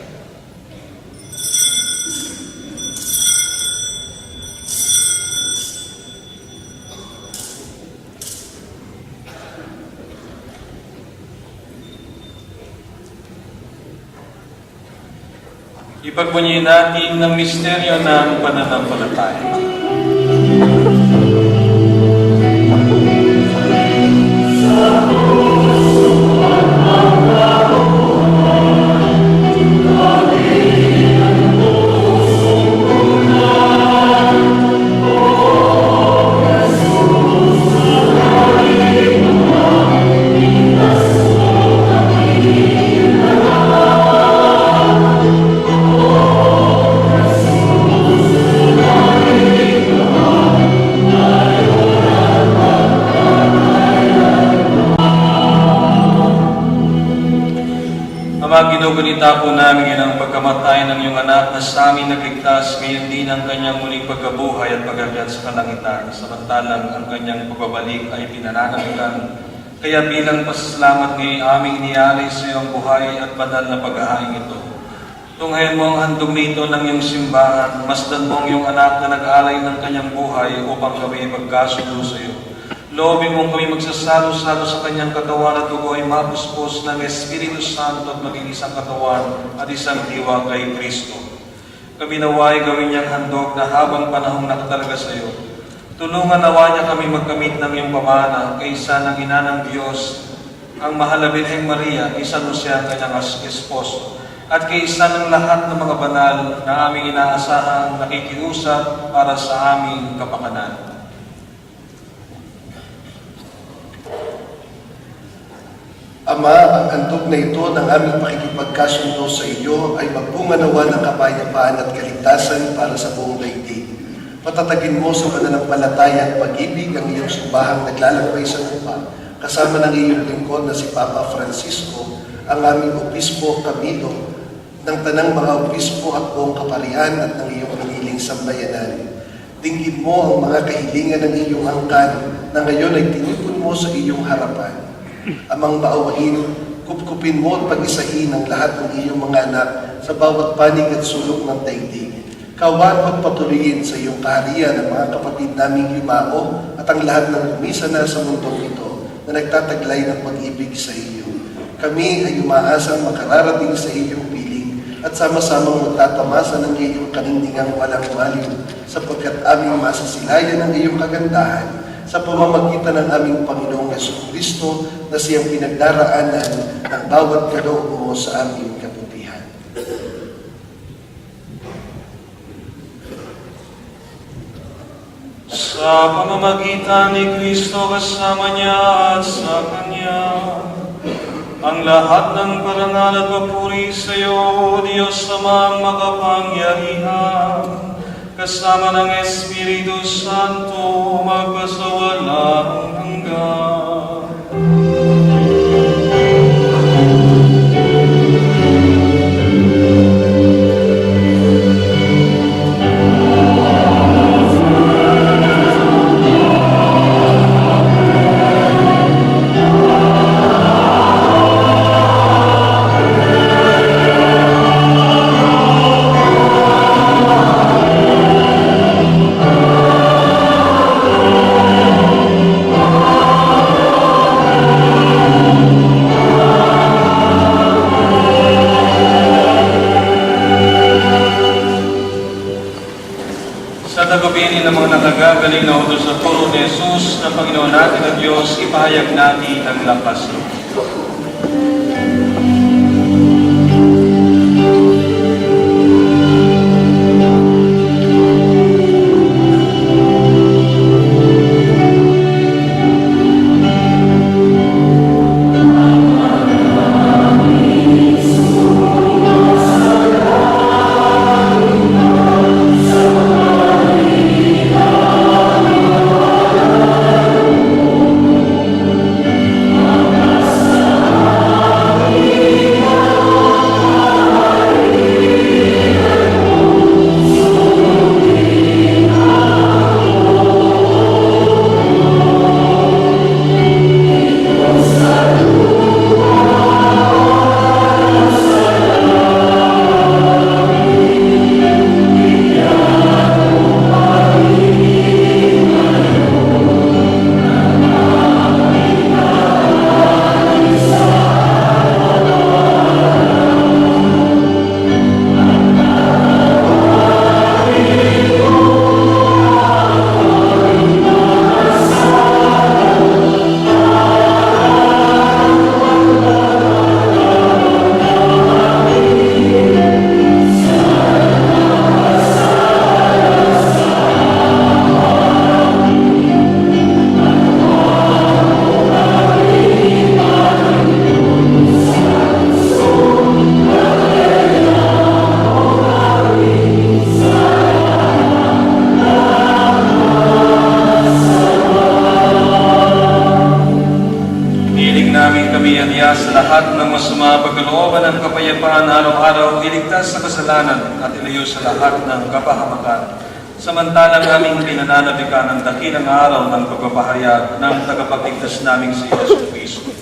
Ipagbunyi natin ng misteryo ng pananampalataya. Ama, ginugunita po namin ang pagkamatay ng iyong anak na sa amin nagligtas, ngayon din ang kanyang muling pagkabuhay at pag-akyat sa kalangitan, samantalang ang kanyang pagbabalik ay pinananaligan. Kaya bilang pasasalamat ngayon aming iniyari sa iyong buhay at banal na paghahain ito. Tunghayan mo ang handog nito ng iyong simbahan, masdan mo ang iyong anak na nag-alay ng kanyang buhay upang kami magkasundo sa iyo. Loobin mong kami magsasalo-salo sa kanyang katawan at dugo ay mapuspos ng Espiritu Santo at maging isang katawan at isang diwa kay Kristo. Kami naway gawin niyang handog na habang panahong nakatalaga sa iyo. Tulungan nawa niya kami magkamit ng iyong pamana kaysa ng ina ng Diyos, ang mahal na Birheng Maria, isa mo siya ang kanyang esposo, at kaysa ng lahat ng mga banal na aming inaasahang nakikiusap para sa aming kapakanan. Ama, ang handog na ito ng aming pakikipagkasundo sa iyo ay magbunga nawa ng kapayapaan at kaligtasan para sa buong daigdig. Patatagin mo sa pananampalataya at pag-ibig ang iyong simbahang naglalakbay sa lupa, kasama ng iyong lingkod na si Papa Francisco, ang aming obispo Camilo, ng tanang mga obispo at buong kaparian at ng iyong piniling sambayanan. Dinggin mo ang mga kahilingan ng iyong angkan na ngayon ay tinipon mo sa iyong harapan. Amang maawain, kupkupin mo at pag-isahin ang lahat ng iyong mga anak sa bawat panig at sulok ng daigdig. Kawan at patuloyin sa iyong kaharian ang mga kapatid naming yumao at ang lahat ng lumisa na sa mundong ito na nagtataglay ng pag-ibig sa iyo. Kami ay umaasang makararating sa iyong piling at sama-samang magtatamasa ng iyong kanindigang walang maliw sapagkat aming masasilayan ang iyong kagandahan sa pamamagitan ng aming Panginoong Jesucristo na siyang pinagdaraanan ng bawat kaloob mo sa aming kabutihan. Sa pamamagitan ni Kristo kasama niya at sa Kanya, ang lahat ng parangal at papuri sa iyo, Diyos Amang makapangyarihan, kasama ng Espiritu Santo, magpasawalang hanggan. Ng mga nakagagaling na utos sa turo ni Jesus na Panginoon natin at Diyos, ipahayag natin ang lakas loob. Sa sa lahat ng masama pagkalooban ng kapayapaan araw-araw, iligtas sa kasalanan at ilayo sa lahat ng kapahamakan. Samantalang aming pinananabikan ang dakilang araw ng pagpapahayag ng tagapagligtas naming si Yesu Cristo.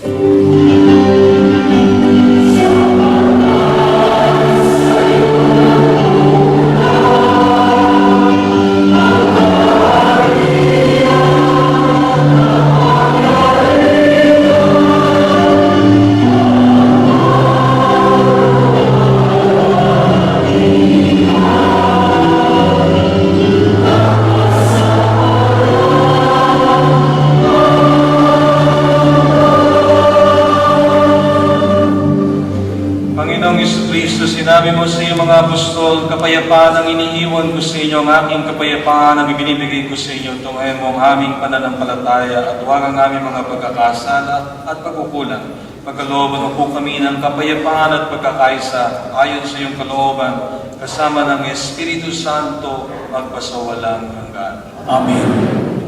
Panginoong Jesucristo, sinabi mo sa iyong mga apostol, kapayapaan ang iniiwan ko sa inyo, ang aking kapayapaan ang ibinibigay ko sa inyo, tungayan mo ang aming pananampalataya at huwag ang aming mga pagkakasala at pagkukulang. Pagkalooban mo po kami ng kapayapaan at pagkakaisa ayon sa iyong kalooban, kasama ng Espiritu Santo, magpasawalang hanggan. Amen.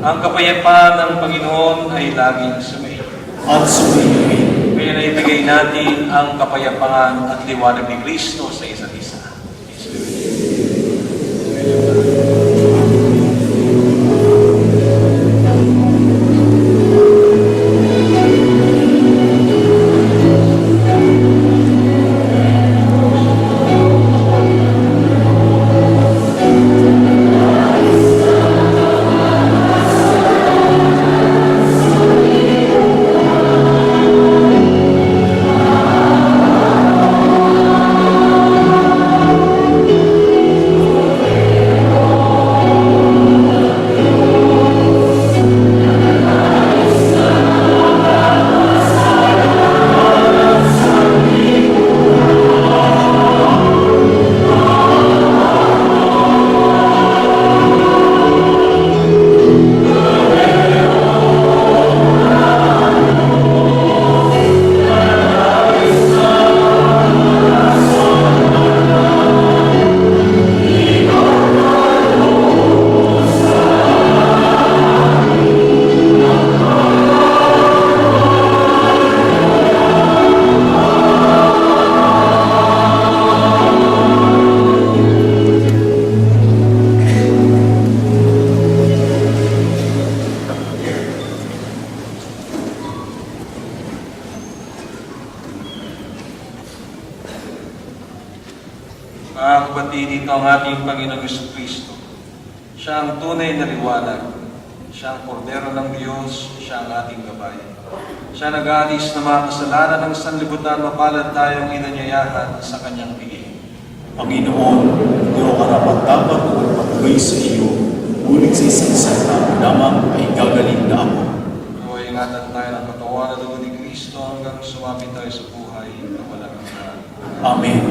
Ang kapayapaan ng Panginoon ay laging sumainyo. At sumayin. Kaya naibigay natin ang kapayapaan at liwanag ni Kristo sa isa't isa. Mga kapatid, ito ang ating Panginoong Jesucristo. Siya ang tunay na liwanag. Siya ang kordero ng Diyos. Siya ang ating gabay. Siya nag-aalis ng mga kasalanan ng sanlibutan, mapalad tayong inanyayahan sa kanyang piging. Panginoon, hindi ako karapat-dapat na magpatuloy sa iyo, ngunit sa isang salita mo lamang ay gagaling na ako. So, ingatan tayo ng katawan na dugo ni Kristo hanggang sumapit tayo sa buhay na walang hanggan. Amen.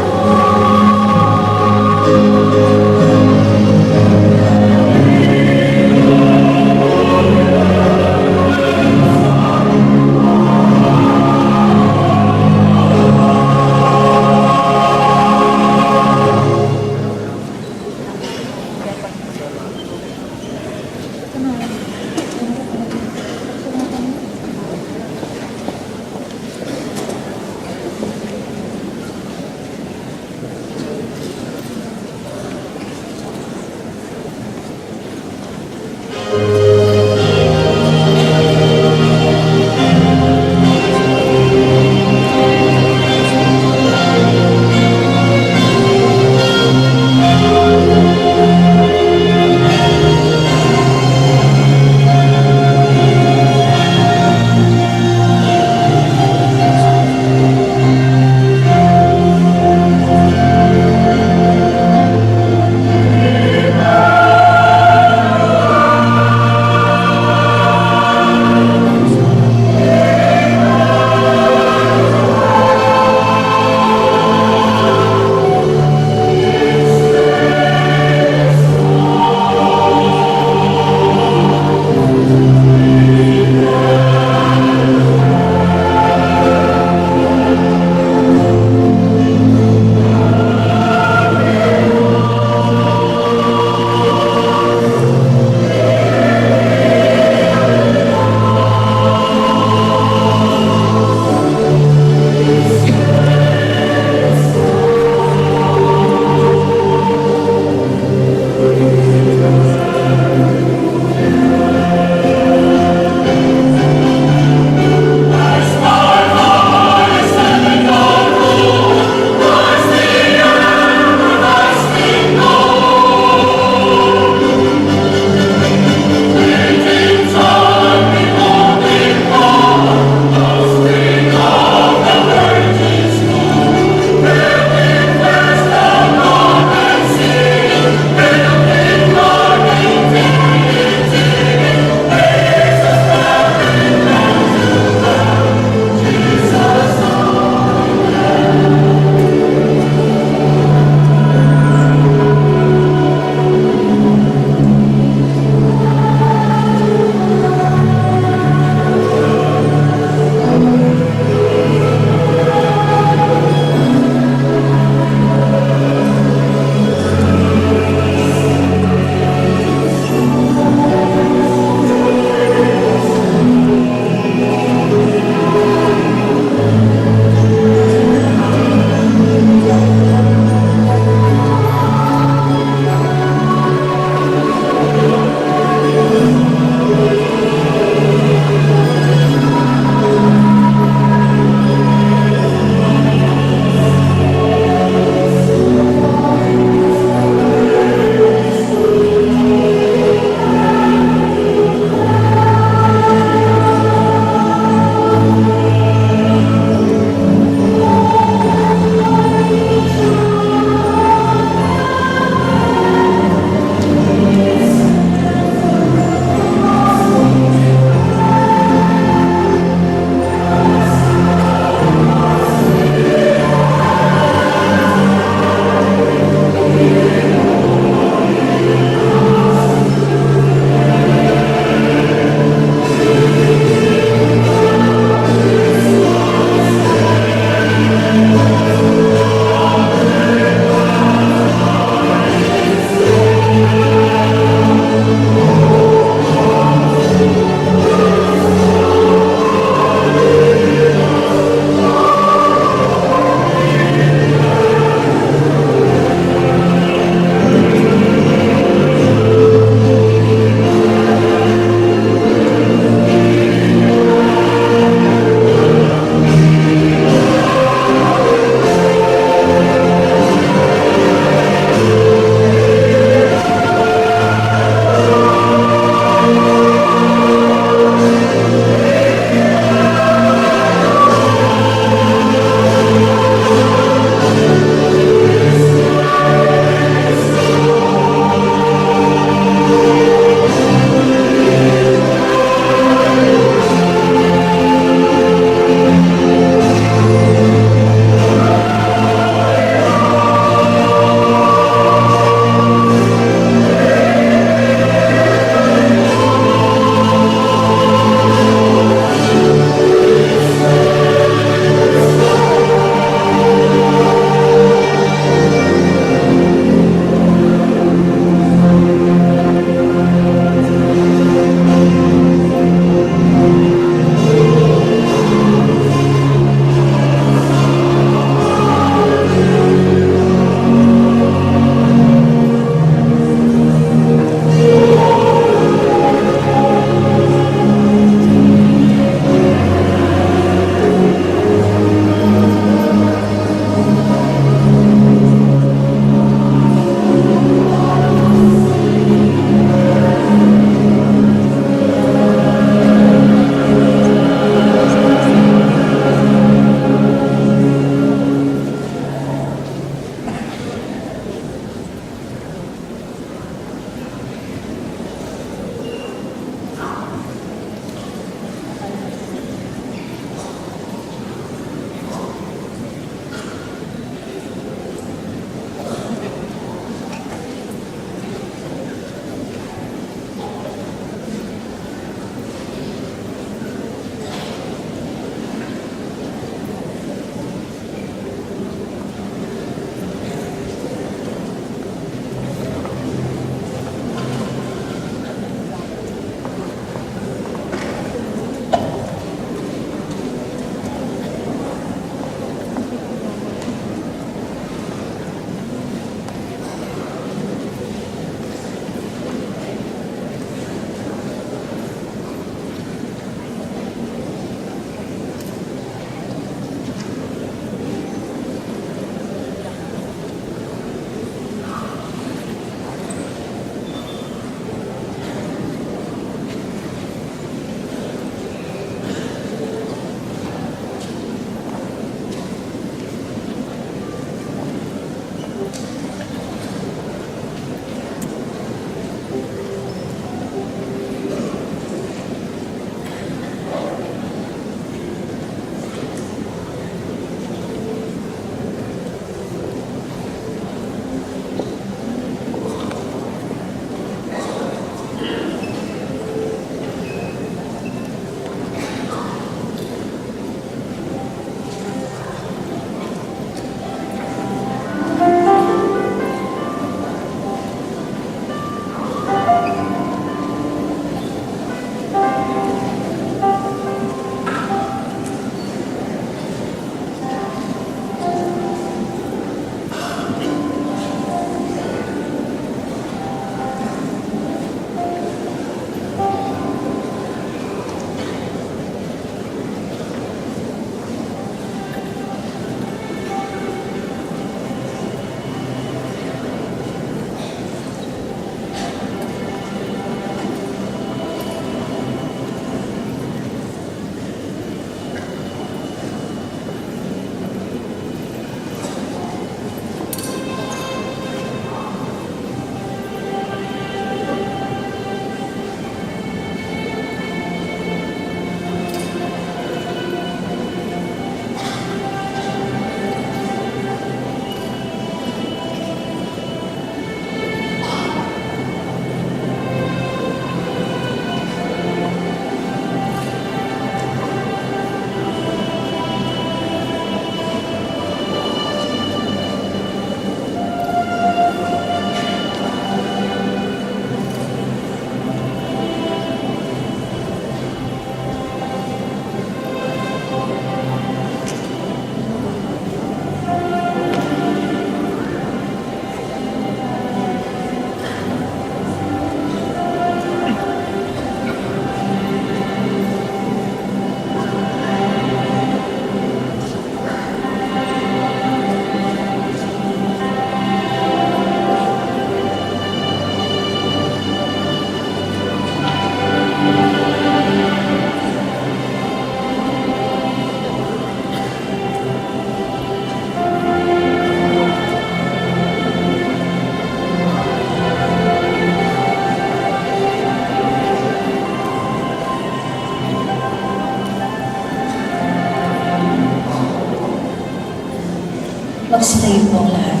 Magsilayo po ang lahat.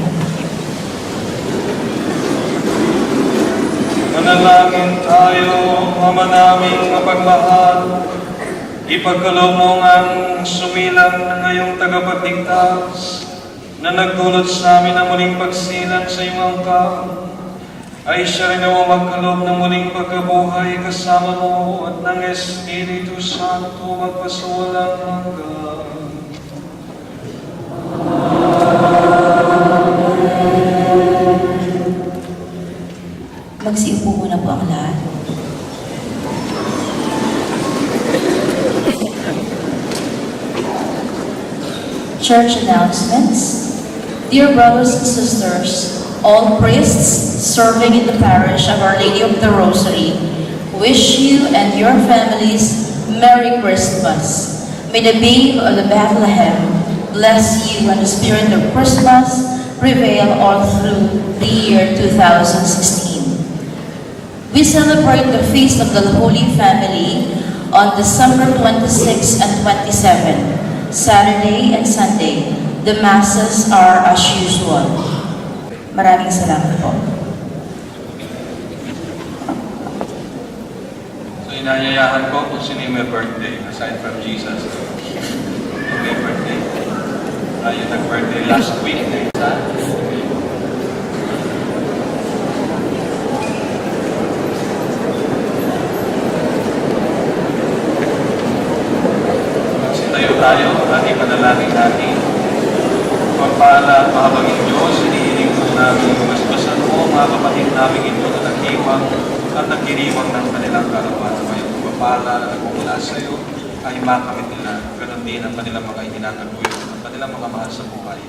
Manalangin tayo, Ama naming mapagmahal. Ipagkaloob mo ang sumilang ngayong tagapagligtas na nagdulot sa amin ng muling pagsilang sa iyong angkan. Ay siya rin ang magkaloob ng muling pagkabuhay kasama mo at ng Espiritu Santo magpasawalang hanggan. Magsiupo muna po ang lahat. Church announcements. Dear brothers and sisters, all priests serving in the parish of Our Lady of the Rosary wish you and your families Merry Christmas. May the babe of the Bethlehem bless you and the spirit of Christmas prevail all through the year 2016. We celebrate the Feast of the Holy Family on December 26 and 27. Saturday and Sunday, the masses are as usual. Maraming salamat po. So inayayahan ko kung sino yung may birthday, aside from Jesus. Yung may birthday. Yung nag-birthday last week na isa. Magsitayo tayo, ating panalangin natin. Pagpala, mahabagin Diyos, hinihiling po namin, basbasan mo, mga kapatid namin ito na naghiwang at nagkiriwang ng kanilang karawan. Ngayong pagpapala na nagmumula sa iyo, ay makamit nila. Ganon din ang kanilang mga itinataguyod, ang kanilang mga mahal sa buhay,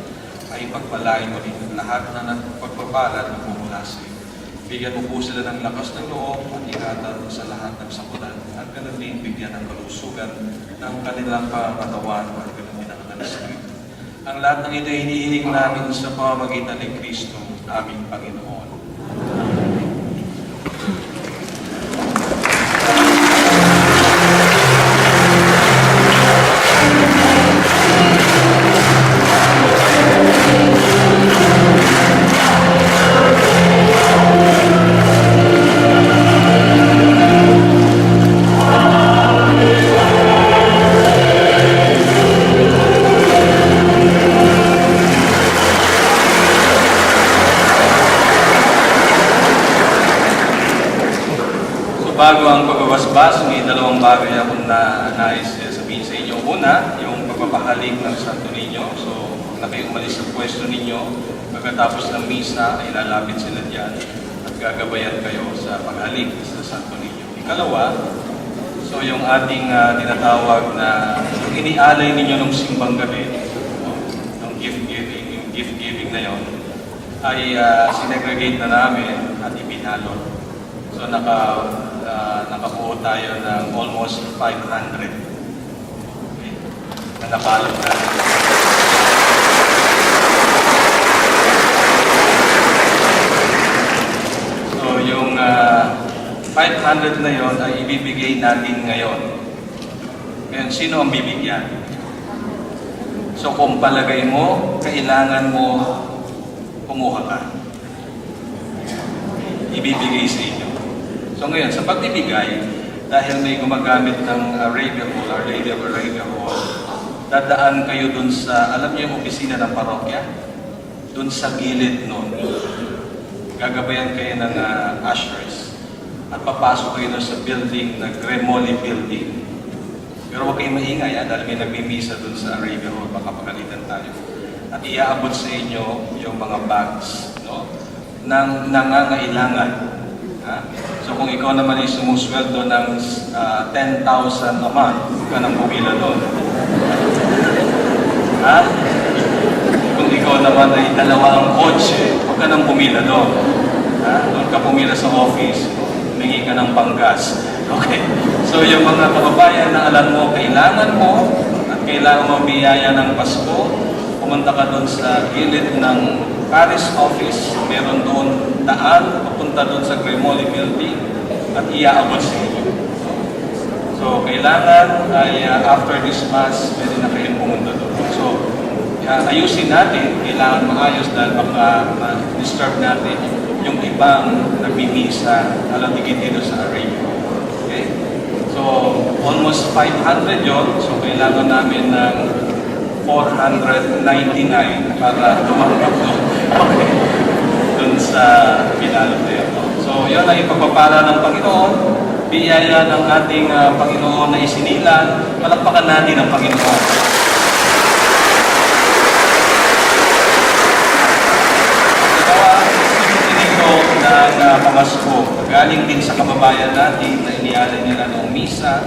ay pagpalain mo rin lahat na pagpapala na nagmumula sa iyo. Bigyan mo po sila ng lakas ng loob at ingatan sa lahat ng sakulan. At ganon din bigyan ng kalusugan ng kanilang pamatawan at ganon din ang kanilang espiritu. Ang lahat ng ito hinihiling namin sa pamamagitan ni Kristo, aming Panginoon. Bago ang pagbabasbas, may dalawang bagay akong nais sabihin sa inyo. Una, yung pagpapahalik ng Santo Niño. So, na kayo umalis sa pwesto ninyo, pagkatapos ng misa, ay lalapit sila dyan at gagabayan kayo sa paghalik sa Santo Niño. Ikalawa, so yung ating tinatawag na yung inialay ninyo ng simbang gabi, yung gift giving na yon, ay sinegregate na namin at ibinalot. So nakabuo tayo ng almost 500 okay, na napalot na. So yung 500 na yon ay ibibigay natin ngayon. Ngayon, sino ang bibigyan? So kung palagay mo, kailangan mo kumuha ka. Ibibigay sa inyo. So ngayon, sa pagbibigay, dahil may gumagamit ng Arabia Hall, Our Lady of Arabia Hall, dadaan kayo dun sa, alam niyo yung opisina ng parokya? Dun sa gilid nun. Gagabayan kayo ng ushers. At papasok kayo dun sa building, na Gremoli Building. Pero huwag kayong maingay, dahil may nagmimisa dun sa Arabia Hall, baka pagalitan tayo. At iaabot sa inyo yung mga bags, no? Nang nangangailangan. So kung ikaw naman ay sumusweldo ng 10,000 a month, huwag ka nang pumila doon. Kung ikaw naman ay dalawang kotse, huwag ka nang pumila doon. Doon ka pumila sa office, humingi ka ng panggas. Okay. So yung mga kababayan na alam mo, kailangan mo, at kailangan mo biyaya ng Pasko, pumunta ka doon sa gilid ng parish office, meron doon daan, papunta doon sa Gremoli Building at iaabot sa inyo. So, kailangan ay after this Mass, pwede na kayong pumunta doon. So, ayusin natin, kailangan maayos dahil baka ma-disturb natin yung ibang nagmimisa, alatigin dito sa Arabia. Okay? So, almost 500 yun. So, kailangan namin ng 499 para tumanggap doon. Okay. Doon sa Pinaloteo. So, yun ay pagpapala ng Panginoon. Biyaya ng ating Panginoon na isinilan. Palakpakan natin ang Panginoon. ng pamasko, galing din sa kababayan natin na inialay nila noong misa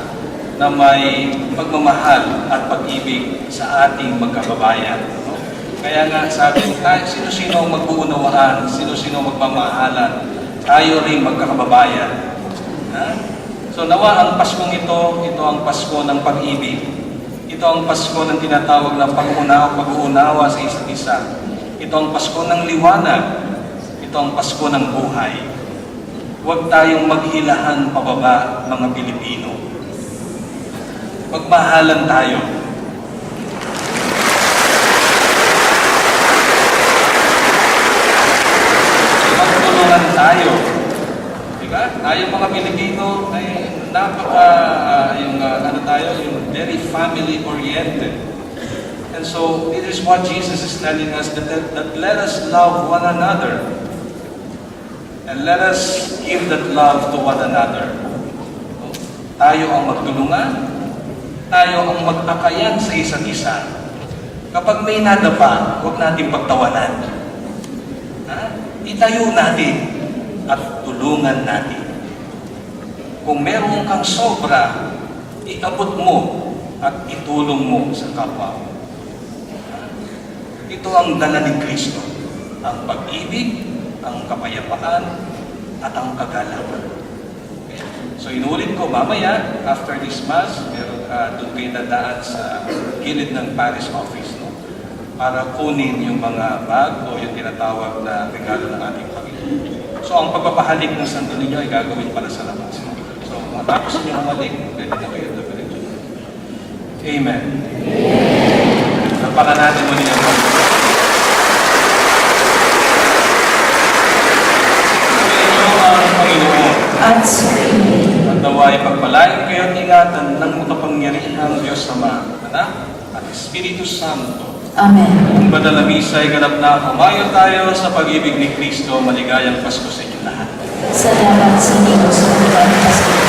na may pagmamahal at pag-ibig sa ating magkababayan. No? Kaya nga sabi, kahit sino-sino ang mag-uunawaan, sino-sino magmamahalan, tayo rin magkakababayan. Ha? So nawa ang Paskong ito ang Pasko ng pag-ibig. Ito ang Pasko ng tinatawag na pag-uunawa sa isa't isa. Ito ang Pasko ng liwanag. Ito ang Pasko ng buhay. Huwag tayong maghilahan pababa, mga Pilipino. Magmahalan tayo. Magtulungan tayo. Diba? Tayo mga Pilipino ay yung very family-oriented. And so, it is what Jesus is telling us, that let us love one another. And let us give that love to one another. Tayo ang magtulungan, tayo ang magtakayan sa isa't isa. Kapag may nadapa, huwag natin pagtawanan. Itayo natin at tulungan natin. Kung meron kang sobra, iabot mo at itulong mo sa kapwa mo. Ito ang dala ni Kristo, ang pag-ibig, ang kapayapaan, at ang kagalakan. Okay. So inulit ko, mamaya, after this Mass, doon kayo dadaan sa gilid ng parish office, no? Para kunin yung mga bag o yung tinatawag na regalo ng ating Panginoon. So ang pagpapahalik ng santo ninyo ay gagawin para sa labas. No? So matapos niyo humalik, pwede na kayo diretso. Amen. Napakan natin muli ang Panginoon. At suriin. At naway pagpalain kayo at ingatan ng makapangyarihang Diyos Ama, Anak, at Espiritu Santo. Amen. Ang banal na misa ay ganap na humayo tayo sa pag-ibig ni Kristo. Maligayang Pasko sa inyo lahat. Salamat sa Diyos. Maligayang Pasko.